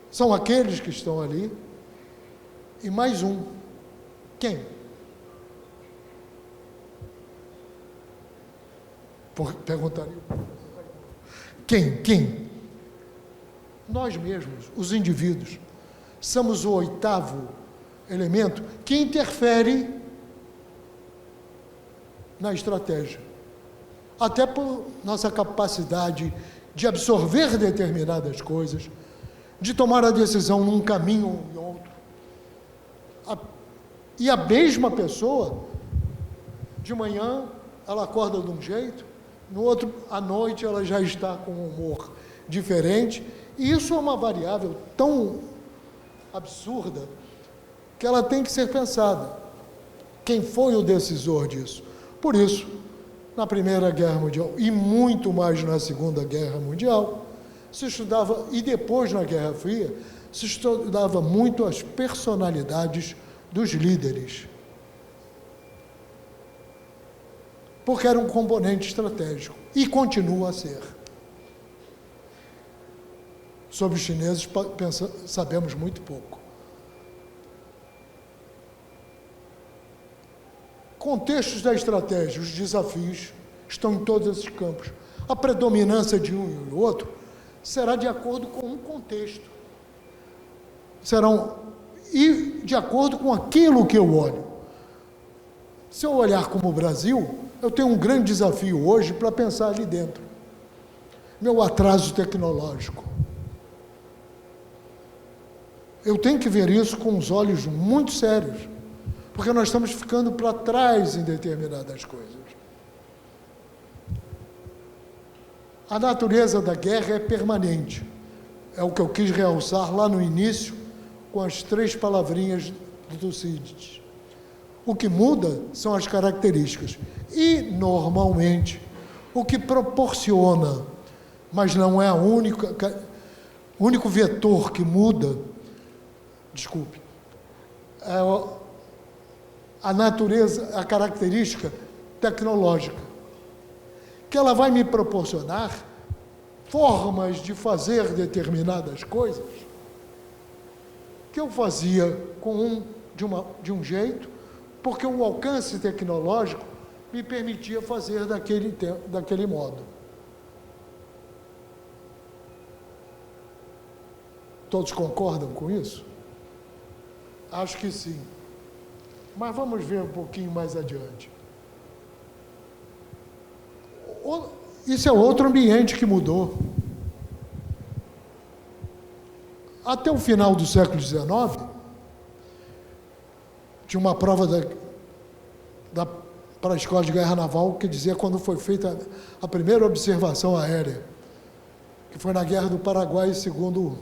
São aqueles que estão ali e mais um. Quem? Perguntaria. Quem? Nós mesmos, os indivíduos, somos o 8º elemento que interfere na estratégia. Até por nossa capacidade de absorver determinadas coisas, de tomar a decisão num caminho ou em outro. E a mesma pessoa, de manhã, ela acorda de um jeito, no outro, à noite, ela já está com um humor diferente, e isso é uma variável tão absurda que ela tem que ser pensada. Quem foi o decisor disso? Por isso, na Primeira Guerra Mundial, e muito mais na Segunda Guerra Mundial, se estudava, e depois na Guerra Fria, se estudava muito as personalidades dos líderes. Porque era um componente estratégico, e continua a ser. Sobre os chineses, sabemos muito pouco. Contextos da estratégia, os desafios estão em todos esses campos. A predominância de um e outro será de acordo com um contexto. E de acordo com aquilo que eu olho. Se eu olhar como o Brasil, eu tenho um grande desafio hoje para pensar ali dentro. Meu atraso tecnológico. Eu tenho que ver isso com os olhos muito sérios, porque nós estamos ficando para trás em determinadas coisas. A natureza da guerra é permanente. É o que eu quis realçar lá no início, com as 3 palavrinhas do Tucídides. O que muda são as características. E, normalmente, o que proporciona, mas não é o único vetor que muda, é a natureza, a característica tecnológica, que ela vai me proporcionar formas de fazer determinadas coisas que eu fazia de um jeito, porque o alcance tecnológico me permitia fazer daquele modo. Todos concordam com isso? Acho que sim. Mas vamos ver um pouquinho mais adiante. Isso é outro ambiente que mudou. Até o final do século XIX, tinha uma prova para a Escola de Guerra Naval que dizia quando foi feita a primeira observação aérea, que foi na Guerra do Paraguai, segundo o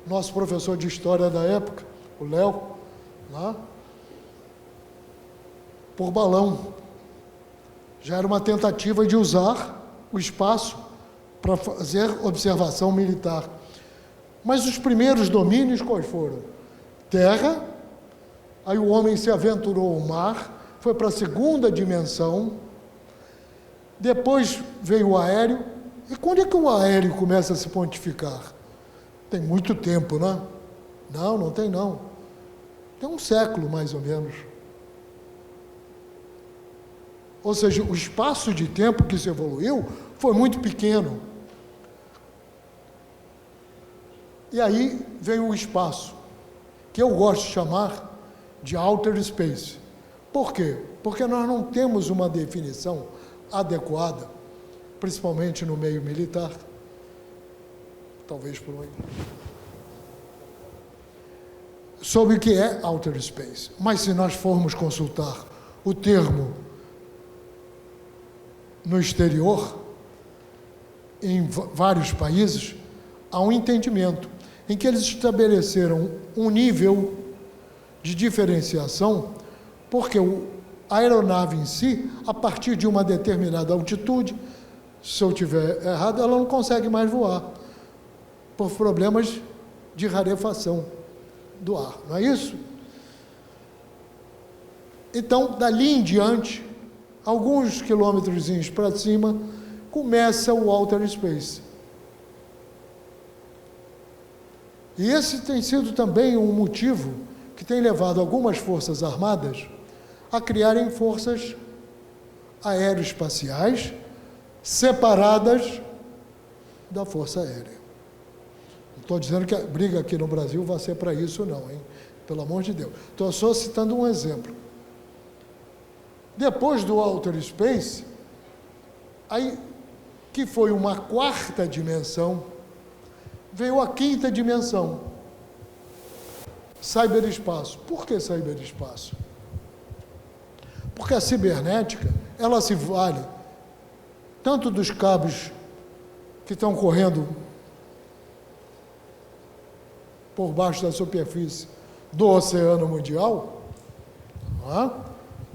nosso professor de História da época, o Léo, lá, por balão. Já era uma tentativa de usar o espaço para fazer observação militar. Mas os primeiros domínios quais foram? Terra, aí o homem se aventurou ao mar, foi para a segunda dimensão, depois veio o aéreo. E quando é que o aéreo começa a se pontificar? Tem muito tempo, né? Não tem não. Tem um século, mais ou menos. Ou seja, o espaço de tempo que se evoluiu foi muito pequeno. E aí veio o espaço, que eu gosto de chamar de outer space. Por quê? Porque nós não temos uma definição adequada, principalmente no meio militar. Talvez por aí. Sobre o que é outer space. Mas se nós formos consultar o termo no exterior, em vários países, há um entendimento em que eles estabeleceram um nível de diferenciação, porque a aeronave em si, a partir de uma determinada altitude, se eu tiver errado, ela não consegue mais voar, por problemas de rarefação do ar, não é isso? Então, dali em diante, alguns quilômetros para cima, começa o outer space. E esse tem sido também um motivo que tem levado algumas forças armadas a criarem forças aeroespaciais separadas da Força Aérea. Não estou dizendo que a briga aqui no Brasil vai ser para isso, não, hein? Pelo amor de Deus. Estou só citando um exemplo. Depois do Outer Space, aí, que foi uma quarta dimensão, veio a quinta dimensão, ciberespaço. Por que ciberespaço? Porque a cibernética, ela se vale tanto dos cabos que estão correndo por baixo da superfície do oceano mundial,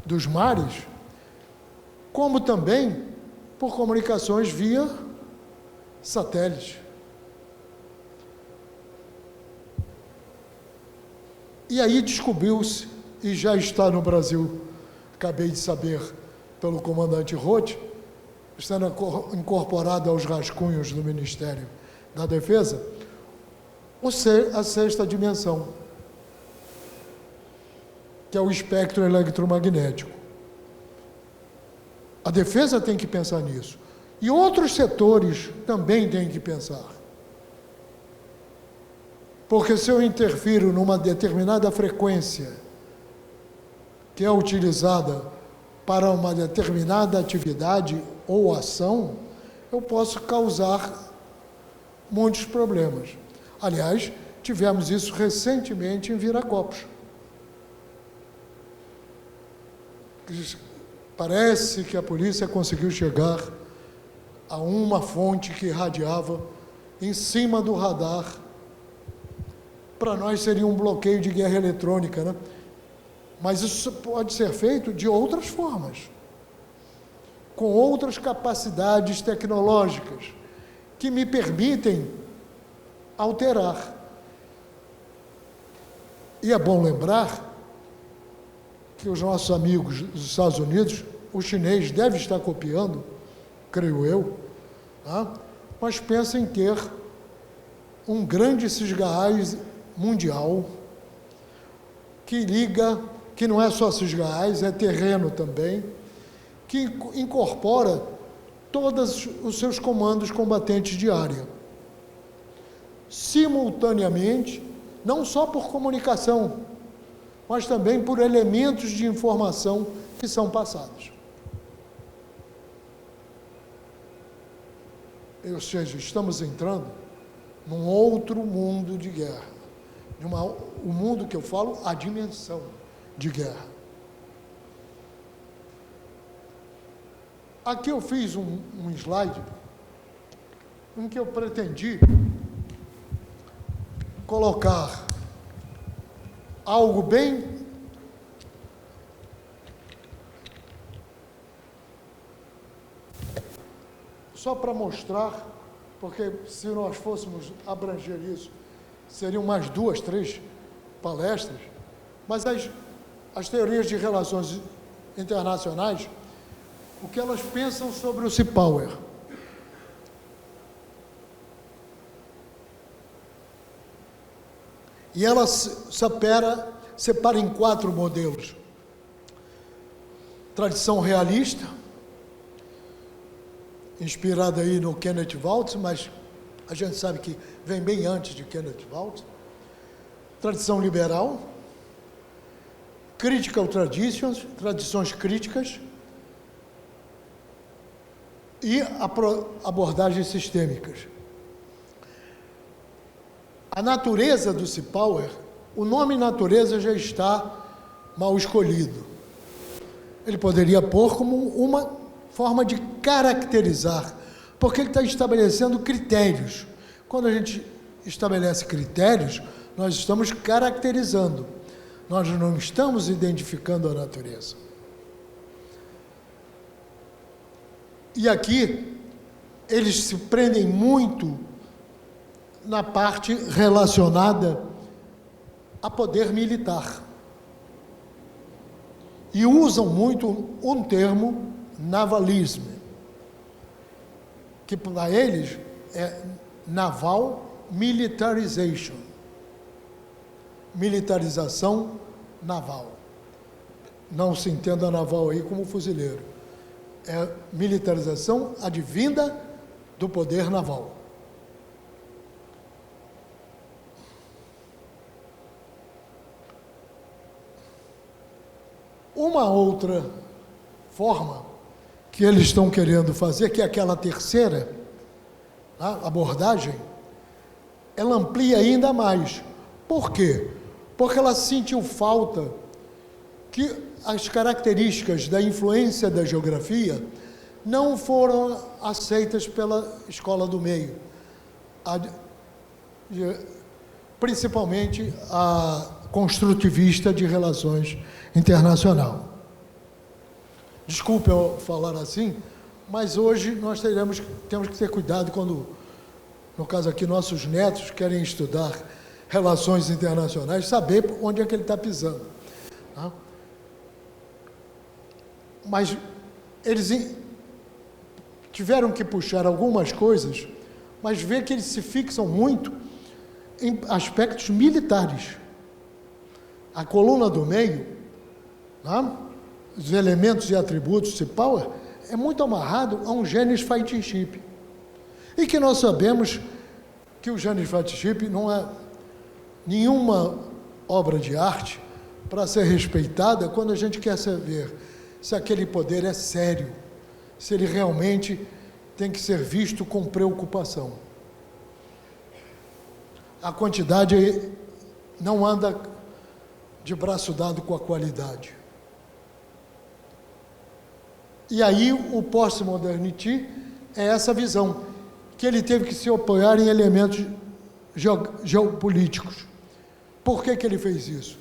dos mares, como também por comunicações via satélite. E aí descobriu-se, e já está no Brasil, acabei de saber pelo comandante Roth, estando incorporado aos rascunhos do Ministério da Defesa, a sexta dimensão, que é o espectro eletromagnético. A defesa tem que pensar nisso. E outros setores também têm que pensar. Porque se eu interfiro numa determinada frequência que é utilizada para uma determinada atividade ou ação, eu posso causar muitos problemas. Aliás, tivemos isso recentemente em Viracopos. Parece que a polícia conseguiu chegar a uma fonte que irradiava em cima do radar. Para nós seria um bloqueio de guerra eletrônica, né? Mas isso pode ser feito de outras formas, com outras capacidades tecnológicas que me permitem alterar. E é bom lembrar que os nossos amigos dos Estados Unidos, o chinês deve estar copiando, creio eu, mas pensa em ter um grande cisgás mundial que liga, que não é só cisgás, é terreno também, que incorpora todos os seus comandos combatentes de área, simultaneamente, não só por comunicação, mas também por elementos de informação que são passados. Ou seja, estamos entrando num outro mundo de guerra. O mundo que eu falo, a dimensão de guerra. Aqui eu fiz um slide em que eu pretendi colocar algo bem só para mostrar, porque se nós fôssemos abranger isso, seriam mais 2, 3 palestras, mas as teorias de relações internacionais, o que elas pensam sobre o Sea Power. E ela separa em 4 modelos. Tradição realista, inspirada aí no Kenneth Waltz, mas a gente sabe que vem bem antes de Kenneth Waltz. Tradição liberal, critical traditions, tradições críticas, e abordagens sistêmicas. A natureza do Sea Power, o nome natureza já está mal escolhido. Ele poderia pôr como uma forma de caracterizar, porque ele está estabelecendo critérios. Quando a gente estabelece critérios, nós estamos caracterizando, nós não estamos identificando a natureza. E aqui, eles se prendem muito na parte relacionada a poder militar. E usam muito um termo, navalismo, que para eles é naval militarization, militarização naval. Não se entenda naval aí como fuzileiro. é militarização advinda do poder naval. Uma outra forma que eles estão querendo fazer, que é aquela terceira abordagem, ela amplia ainda mais. Por quê? Porque ela sentiu falta que as características da influência da geografia não foram aceitas pela escola do meio, principalmente a construtivista de relações internacional. Desculpe eu falar assim, mas hoje nós temos que ter cuidado quando, no caso aqui, nossos netos querem estudar relações internacionais, saber onde é que ele está pisando. Tá? Mas eles tiveram que puxar algumas coisas, mas vê que eles se fixam muito em aspectos militares. A coluna do meio, tá? Os elementos e atributos de Power, é muito amarrado a um Genesis Fighting Ship. E que nós sabemos que o Genesis Fighting Ship não é nenhuma obra de arte para ser respeitada quando a gente quer saber se aquele poder é sério, se ele realmente tem que ser visto com preocupação. A quantidade não anda de braço dado com a qualidade. E aí o Postmodernity é essa visão, que ele teve que se apoiar em elementos geopolíticos. Por que ele fez isso?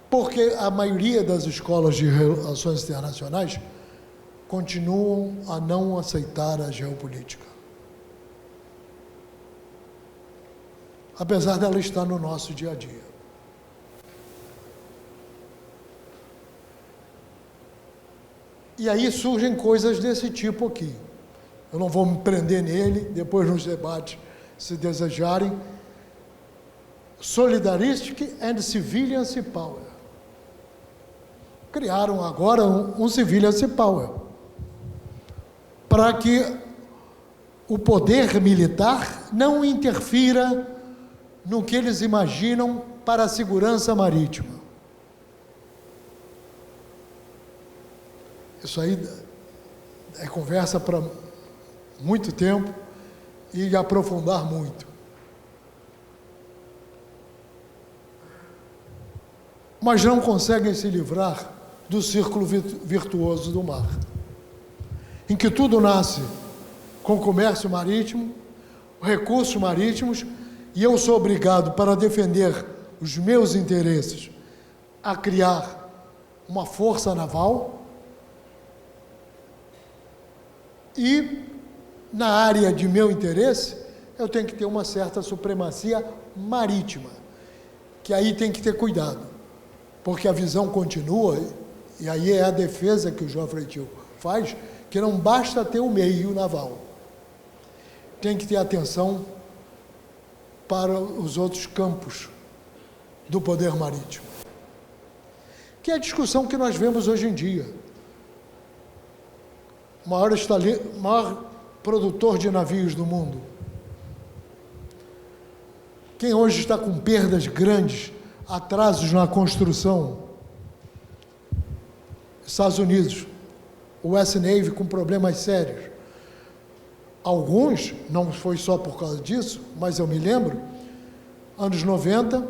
Porque a maioria das escolas de relações internacionais continuam a não aceitar a geopolítica. Apesar dela estar no nosso dia a dia. E aí surgem coisas desse tipo aqui. Eu não vou me prender nele, depois nos debates, se desejarem. Solidaristic and Civiliancy Power. Criaram agora um Civiliancy Power, para que o poder militar não interfira no que eles imaginam para a segurança marítima. Isso aí é conversa para muito tempo e aprofundar muito. Mas não conseguem se livrar do círculo virtuoso do mar, em que tudo nasce com comércio marítimo, recursos marítimos, e eu sou obrigado, para defender os meus interesses, a criar uma força naval, e na área de meu interesse, eu tenho que ter uma certa supremacia marítima, que aí tem que ter cuidado, porque a visão continua, e aí é a defesa que o Geoffrey Thiel faz, que não basta ter o meio naval, tem que ter atenção para os outros campos do poder marítimo, que é a discussão que nós vemos hoje em dia. O maior produtor de navios do mundo. Quem hoje está com perdas grandes, atrasos na construção? Estados Unidos, o US Navy com problemas sérios. Alguns, não foi só por causa disso, mas eu me lembro, anos 90,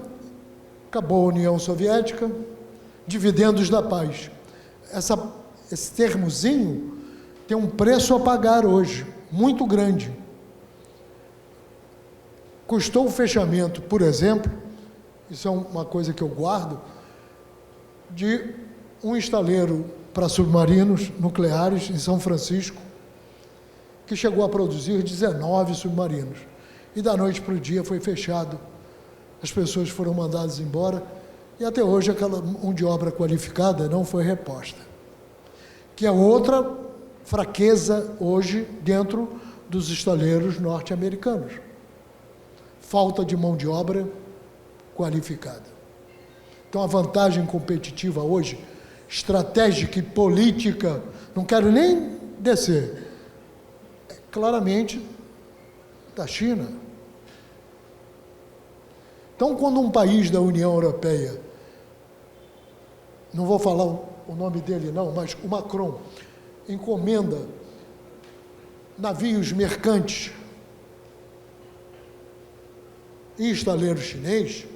acabou a União Soviética, dividendos da paz. Esse termozinho tem um preço a pagar hoje, muito grande. Custou o fechamento, por exemplo, isso é uma coisa que eu guardo, de um estaleiro para submarinos nucleares em São Francisco, que chegou a produzir 19 submarinos. E da noite para o dia foi fechado. As pessoas foram mandadas embora e até hoje aquela mão de obra qualificada não foi reposta. Que é outra fraqueza hoje dentro dos estaleiros norte-americanos. Falta de mão de obra qualificada. Então a vantagem competitiva hoje, estratégica e política, não quero nem descer? Claramente, da China. Então, quando um país da União Europeia, não vou falar o nome dele não, mas o Macron, encomenda navios mercantes e estaleiro chinês,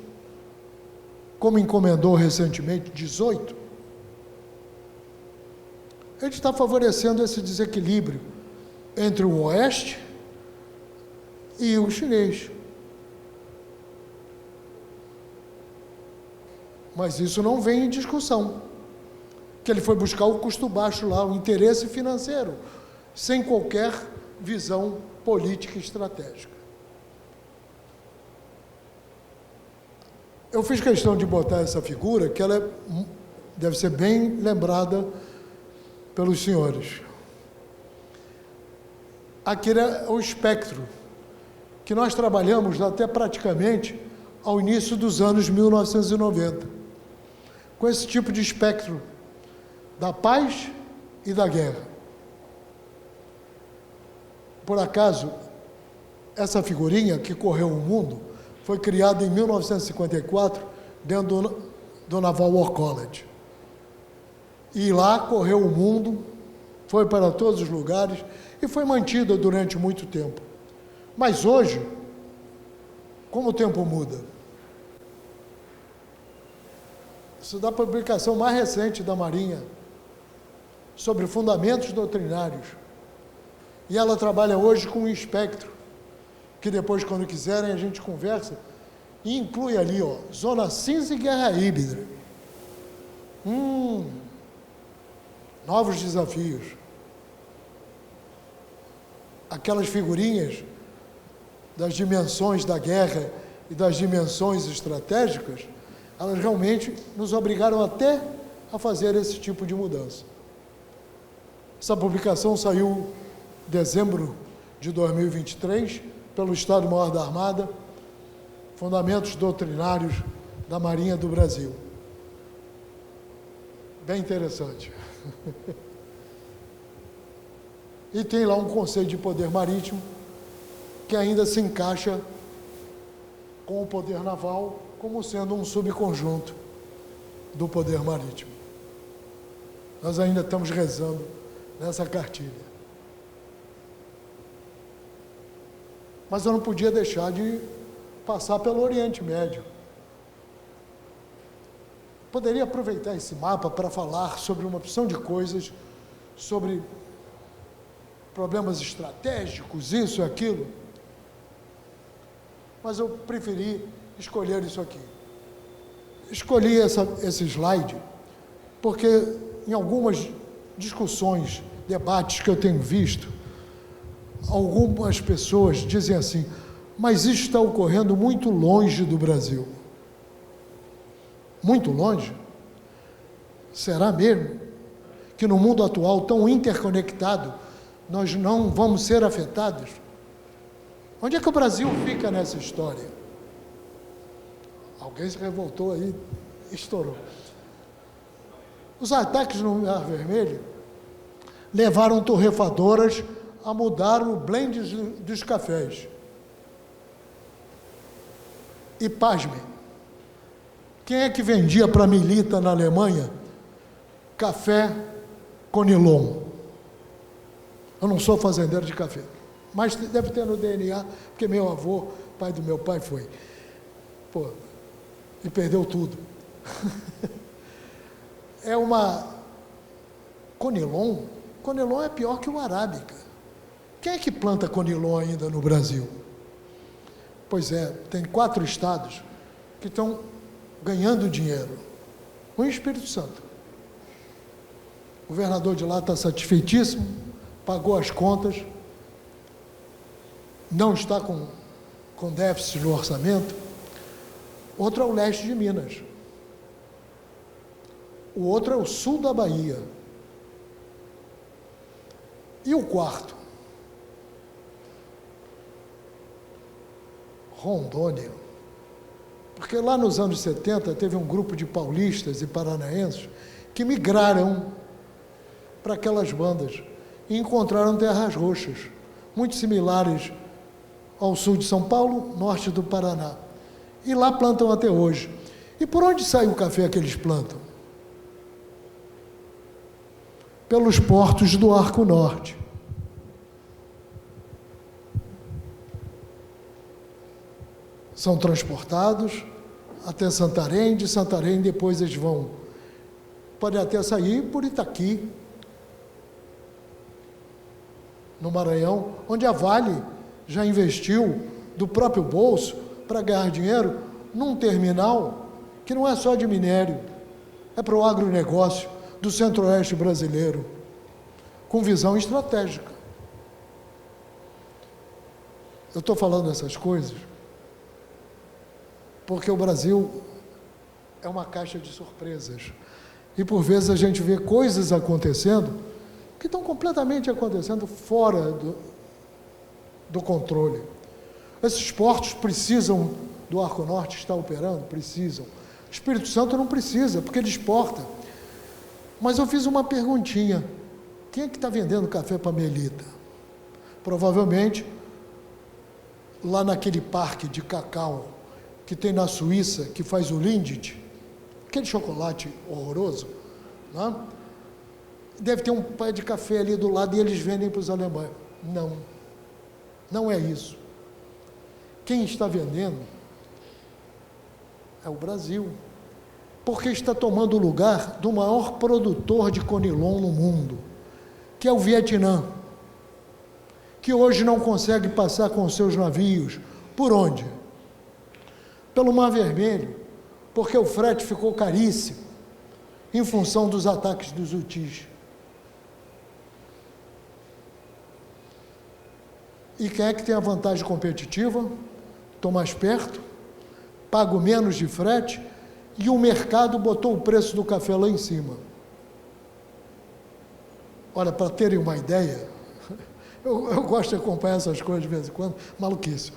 como encomendou recentemente 18, ele está favorecendo esse desequilíbrio entre o Oeste e o chinês. Mas isso não vem em discussão, que ele foi buscar o custo baixo lá, o interesse financeiro, sem qualquer visão política e estratégica. Eu fiz questão de botar essa figura, que ela deve ser bem lembrada pelos senhores. Aquele é o espectro que nós trabalhamos até praticamente ao início dos anos 1990, com esse tipo de espectro da paz e da guerra. Por acaso, essa figurinha que correu o mundo foi criada em 1954 dentro do Naval War College. E lá correu o mundo, foi para todos os lugares e foi mantida durante muito tempo. Mas hoje, como o tempo muda, isso da publicação mais recente da Marinha sobre fundamentos doutrinários, e ela trabalha hoje com um espectro, que depois, quando quiserem, a gente conversa, e inclui ali, ó, zona cinza e guerra híbrida. Novos desafios. Aquelas figurinhas das dimensões da guerra e das dimensões estratégicas, elas realmente nos obrigaram até a fazer esse tipo de mudança. Essa publicação saiu em dezembro de 2023, pelo Estado-Maior da Armada, Fundamentos Doutrinários da Marinha do Brasil. Bem interessante. E tem lá um conceito de poder marítimo, que ainda se encaixa com o poder naval, como sendo um subconjunto do poder marítimo. Nós ainda estamos rezando nessa cartilha. Mas eu não podia deixar de passar pelo Oriente Médio. Poderia aproveitar esse mapa para falar sobre uma opção de coisas, sobre problemas estratégicos, isso e aquilo, mas eu preferi escolher isso aqui. Escolhi esse slide porque em algumas discussões, debates que eu tenho visto, algumas pessoas dizem assim, mas isso está ocorrendo muito longe do Brasil. Muito longe? Será mesmo que no mundo atual tão interconectado nós não vamos ser afetados? Onde é que o Brasil fica nessa história? Alguém se revoltou aí, estourou. Os ataques no Mar Vermelho levaram torrefadoras a mudar o blend dos cafés. E pasmem, quem é que vendia para a Milita na Alemanha café Conilon? Eu não sou fazendeiro de café, mas deve ter no DNA, porque meu avô, pai do meu pai, foi. Pô, e perdeu tudo. É uma... Conilon? Conilon é pior que o arábica. Quem é que planta Conilon ainda no Brasil? Pois é, tem 4 estados que estão ganhando dinheiro. O Espírito Santo. O governador de lá está satisfeitíssimo, pagou as contas, não está com déficit no orçamento. Outro é o leste de Minas. O outro é o sul da Bahia. E o quarto? Rondônia. Porque lá nos anos 70 teve um grupo de paulistas e paranaenses que migraram para aquelas bandas. e encontraram terras roxas, muito similares ao sul de São Paulo, norte do Paraná. E lá plantam até hoje. E por onde sai o café que eles plantam? Pelos portos do Arco Norte. São transportados até Santarém, de Santarém depois eles vão, podem até sair por Itaqui, no Maranhão, onde a Vale já investiu do próprio bolso para ganhar dinheiro num terminal que não é só de minério, é para o agronegócio do centro-oeste brasileiro, com visão estratégica. Eu estou falando essas coisas porque o Brasil é uma caixa de surpresas. E, por vezes, a gente vê coisas acontecendo que estão completamente acontecendo fora do controle. Esses portos precisam do Arco Norte estar operando? Precisam. O Espírito Santo não precisa, porque ele exporta. Mas eu fiz uma perguntinha. Quem é que está vendendo café para Melita? Provavelmente, lá naquele parque de cacau que tem na Suíça, que faz o Lindt, aquele chocolate horroroso, né? Deve ter um pé de café ali do lado e eles vendem para os alemães. Não, não é isso. Quem está vendendo é o Brasil, porque está tomando o lugar do maior produtor de conilon no mundo, que é o Vietnã, que hoje não consegue passar com seus navios. Por onde? Pelo Mar Vermelho, porque o frete ficou caríssimo, em função dos ataques dos Houthis. E quem é que tem a vantagem competitiva? Estou mais perto, pago menos de frete, e o mercado botou o preço do café lá em cima. Olha, para terem uma ideia, eu gosto de acompanhar essas coisas de vez em quando, maluquice.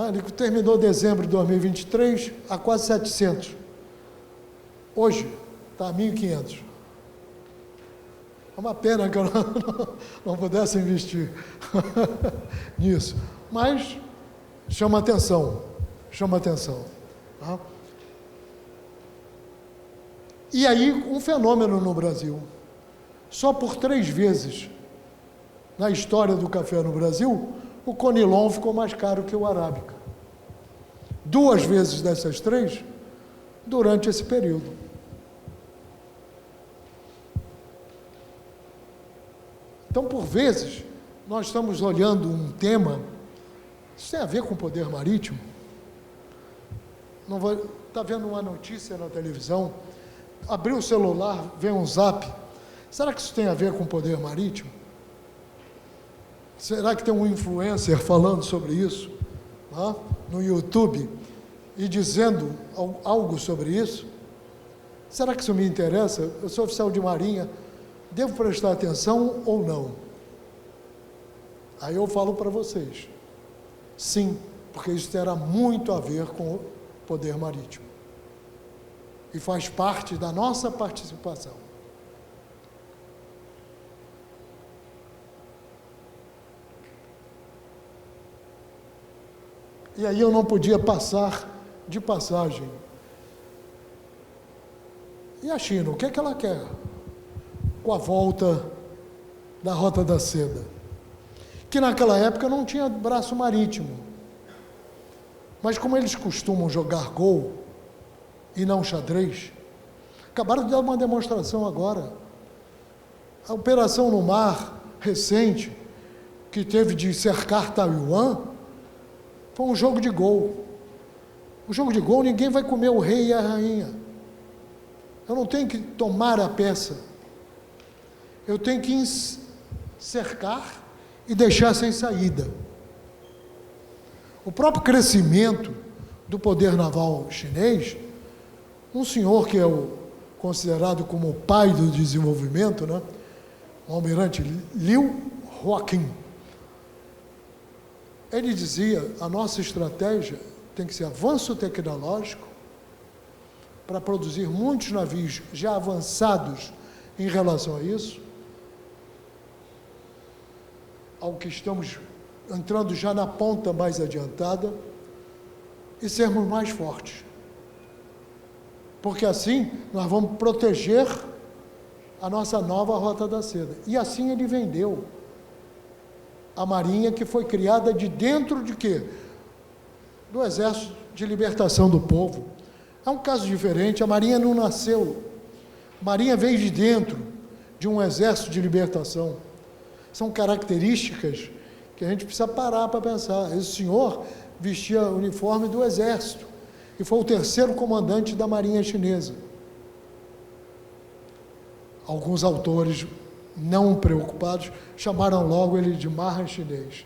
Ele terminou dezembro de 2023 a quase 700. Hoje está a 1.500. É uma pena que eu não pudesse investir nisso. Mas chama atenção, chama atenção. Tá? E aí, um fenômeno no Brasil. Só por 3 vezes na história do café no Brasil, o conilon ficou mais caro que o arábica. 2 vezes dessas 3, durante esse período. Então, por vezes, nós estamos olhando um tema, isso tem a ver com o poder marítimo. Está vendo uma notícia na televisão, abriu o celular, vem um zap. Será que isso tem a ver com o poder marítimo? Será que tem um influencer falando sobre isso, né, no YouTube, e dizendo algo sobre isso? Será que isso me interessa? Eu sou oficial de marinha, devo prestar atenção ou não? Aí eu falo para vocês, sim, porque isso terá muito a ver com o poder marítimo. E faz parte da nossa participação. E aí eu não podia passar de passagem. E a China, o que é que ela quer com a volta da Rota da Seda? Que naquela época não tinha braço marítimo. Mas como eles costumam jogar gol e não xadrez, acabaram de dar uma demonstração agora. A operação no mar recente, que teve de cercar Taiwan, foi um jogo de gol. O jogo de gol, ninguém vai comer o rei e a rainha. Eu não tenho que tomar a peça. Eu tenho que cercar e deixar sem saída. O próprio crescimento do poder naval chinês, um senhor que é considerado como o pai do desenvolvimento, né? O almirante Liu Huaqing, ele dizia, a nossa estratégia tem que ser avanço tecnológico para produzir muitos navios já avançados em relação a isso, ao que estamos entrando já na ponta mais adiantada e sermos mais fortes. Porque assim nós vamos proteger a nossa nova Rota da Seda. E assim ele vendeu a Marinha, que foi criada de dentro de quê? Do Exército de Libertação do Povo. É um caso diferente, a Marinha não nasceu. A Marinha veio de dentro de um Exército de Libertação. São características que a gente precisa parar para pensar. Esse senhor vestia o uniforme do Exército e foi o terceiro comandante da Marinha Chinesa. Alguns autores não preocupados chamaram logo ele de Marra chinês.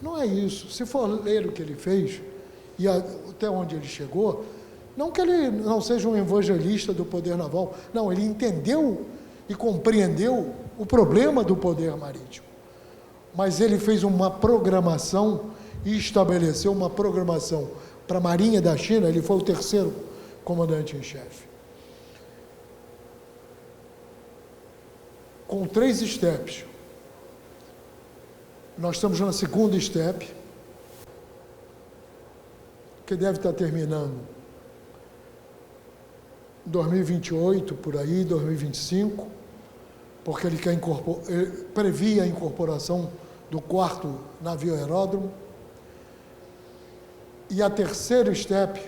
Não é isso. Se for ler o que ele fez e até onde ele chegou, não que ele não seja um evangelista do poder naval, não, ele entendeu e compreendeu o problema do poder marítimo. Mas ele fez uma programação e estabeleceu uma programação para a Marinha da China. Ele foi o terceiro comandante em chefe. Com 3 steps. Nós estamos na segunda step, que deve estar terminando em 2028, por aí, 2025, porque ele previa a incorporação do 4º navio aeródromo. E a terceira step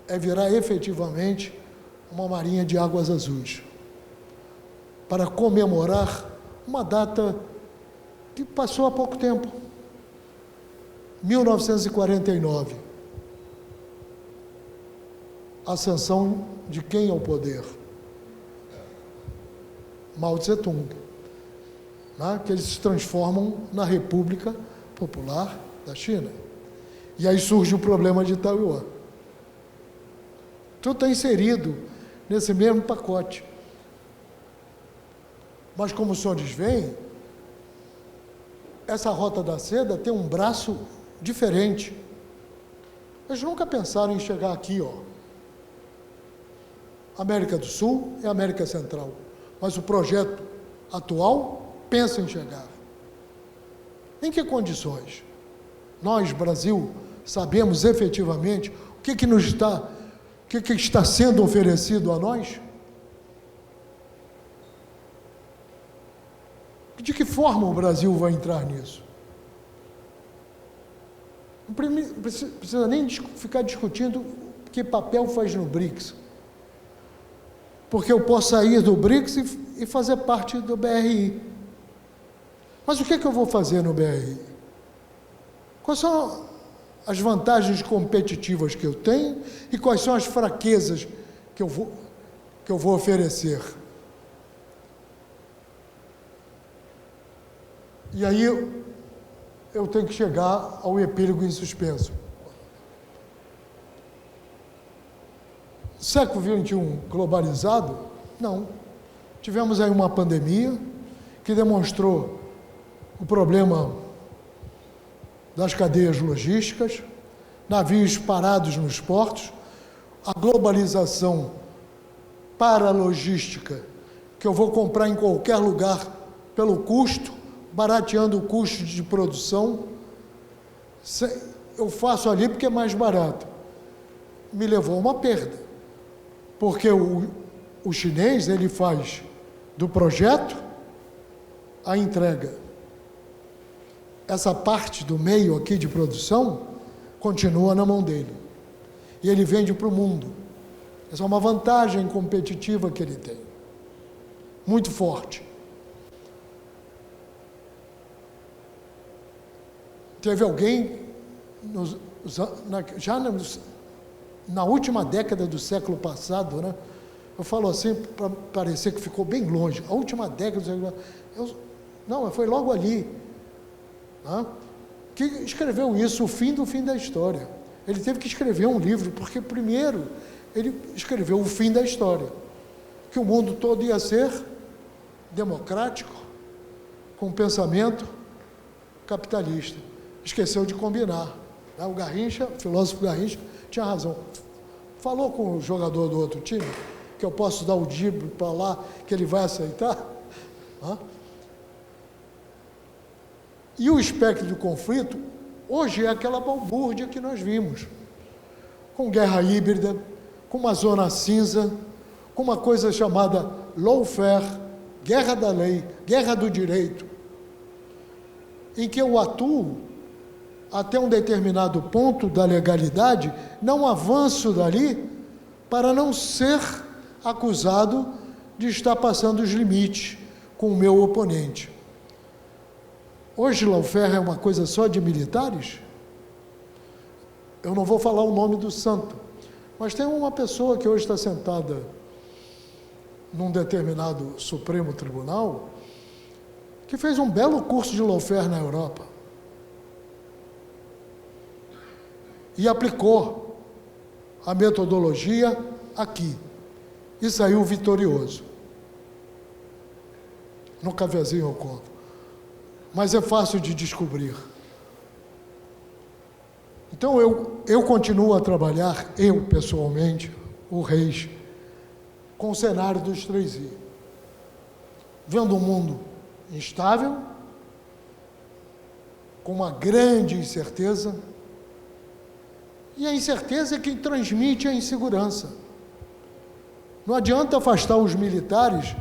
é virar efetivamente uma Marinha de Águas Azuis, para comemorar uma data que passou há pouco tempo, 1949, a ascensão de quem ao poder? Mao Tse-tung, né? Que eles se transformam na República Popular da China. E aí surge o problema de Taiwan. Tudo está inserido nesse mesmo pacote. Mas como os senhores veem, essa Rota da Seda tem um braço diferente. Eles nunca pensaram em chegar aqui, ó. América do Sul e América Central. Mas o projeto atual pensa em chegar. Em que condições? Nós, Brasil, sabemos efetivamente o que está sendo oferecido a nós? De que forma o Brasil vai entrar nisso? Não precisa nem ficar discutindo que papel faz no BRICS. Porque eu posso sair do BRICS e fazer parte do BRI. Mas o que eu vou fazer no BRI? Quais são as vantagens competitivas que eu tenho e quais são as fraquezas que eu vou oferecer? E aí eu tenho que chegar ao epílogo em suspenso. Século XXI globalizado? Não. Tivemos aí uma pandemia que demonstrou o problema das cadeias logísticas, navios parados nos portos, a globalização para a logística, que eu vou comprar em qualquer lugar pelo custo, barateando o custo de produção. Eu faço ali porque é mais barato. Me levou a uma perda, porque o chinês, ele faz do projeto a entrega. Essa parte do meio aqui de produção continua na mão dele. E ele vende para o mundo. Essa é uma vantagem competitiva que ele tem. Muito forte. Teve alguém, na última década do século passado, né? Eu falo assim para parecer que ficou bem longe. A última década do século passado. Não, foi logo ali. Que escreveu isso, o fim do fim da história. Ele teve que escrever um livro, porque primeiro ele escreveu o fim da história, que o mundo todo ia ser democrático, com pensamento capitalista. Esqueceu de combinar. O Garrincha, o filósofo Garrincha, tinha razão. Falou com o jogador do outro time, que eu posso dar o drible para lá, que ele vai aceitar. E o espectro do conflito, hoje é aquela balbúrdia que nós vimos, com guerra híbrida, com uma zona cinza, com uma coisa chamada lawfare, guerra da lei, guerra do direito, em que eu atuo até um determinado ponto da legalidade, não avanço dali para não ser acusado de estar passando os limites com o meu oponente. Hoje lawfare é uma coisa só de militares? Eu não vou falar o nome do santo, mas tem uma pessoa que hoje está sentada num determinado Supremo Tribunal que fez um belo curso de lawfare na Europa e aplicou a metodologia aqui e saiu vitorioso. No cafezinho eu conto, mas é fácil de descobrir. Então eu continuo a trabalhar, eu pessoalmente, o Reis, com o cenário dos 3I, vendo um mundo instável, com uma grande incerteza, e a incerteza é quem transmite a insegurança. Não adianta afastar os militares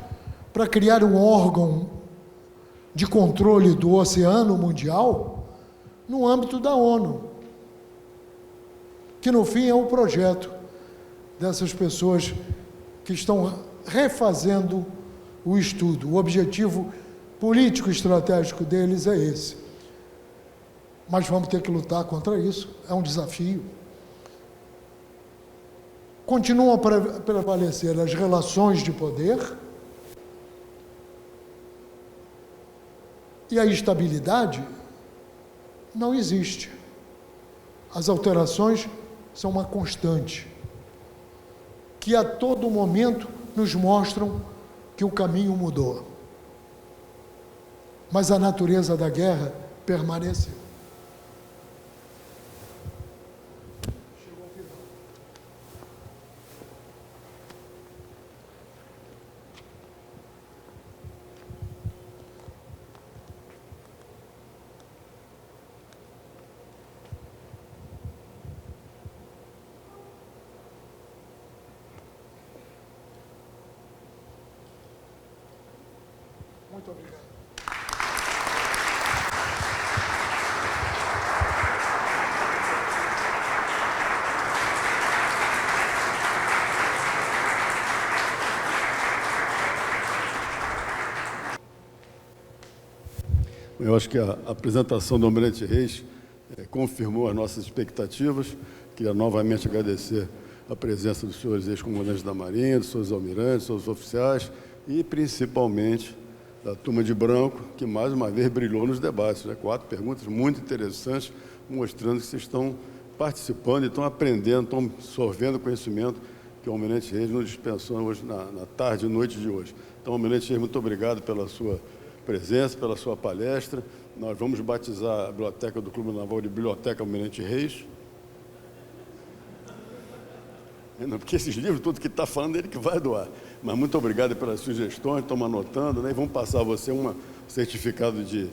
para criar um órgão de controle do oceano mundial no âmbito da ONU, que no fim é o projeto dessas pessoas que estão refazendo o estudo. O objetivo político estratégico deles é esse. Mas vamos ter que lutar contra isso, é um desafio. Continuam a prevalecer as relações de poder e a estabilidade não existe. As alterações são uma constante, que a todo momento nos mostram que o caminho mudou. Mas a natureza da guerra permaneceu. Muito obrigado. Eu acho que a apresentação do Almirante Reis confirmou as nossas expectativas. Queria novamente agradecer a presença dos senhores ex-comandantes da Marinha, dos senhores almirantes, dos senhores oficiais e, principalmente, da turma de branco, que mais uma vez brilhou nos debates, né? 4 perguntas muito interessantes, mostrando que vocês estão participando e estão aprendendo, estão absorvendo conhecimento que o Almirante Reis nos dispensou hoje, na tarde e noite de hoje. Então, Almirante Reis, muito obrigado pela sua presença, pela sua palestra. Nós vamos batizar a biblioteca do Clube Naval de Biblioteca Almirante Reis. Porque esses livros, tudo que está falando, ele que vai doar. Mas muito obrigado pelas sugestões, estamos anotando, né? E vamos passar a você um certificado de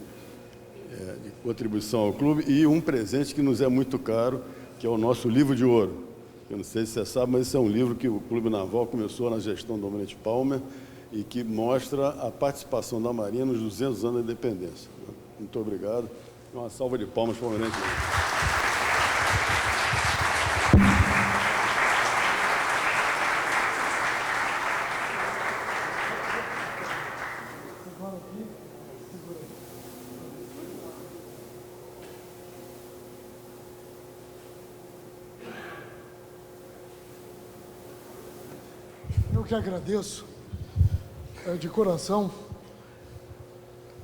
contribuição ao clube e um presente que nos é muito caro, que é o nosso livro de ouro. Eu não sei se você sabe, mas esse é um livro que o Clube Naval começou na gestão do Almirante Palmer e que mostra a participação da Marinha nos 200 anos da independência. Muito obrigado. Uma salva de palmas para o Almirante. Eu que agradeço, de coração.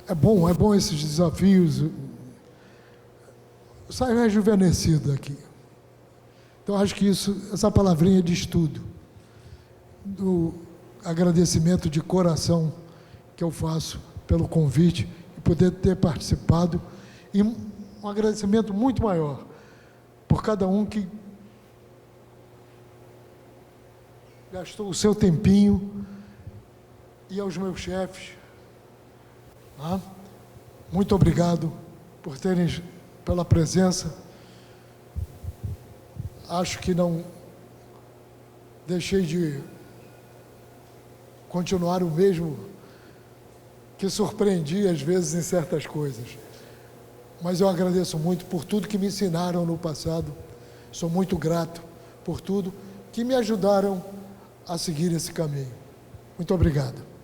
É bom esses desafios. Saio rejuvenescido aqui. Então, acho que essa palavrinha diz tudo. Do agradecimento de coração que eu faço pelo convite e poder ter participado. E um agradecimento muito maior por cada um que gastou o seu tempinho, e aos meus chefes, muito obrigado pela presença. Acho que não deixei de continuar o mesmo, que surpreendi às vezes em certas coisas. Mas eu agradeço muito por tudo que me ensinaram no passado. Sou muito grato por tudo que me ajudaram a seguir esse caminho. Muito obrigado.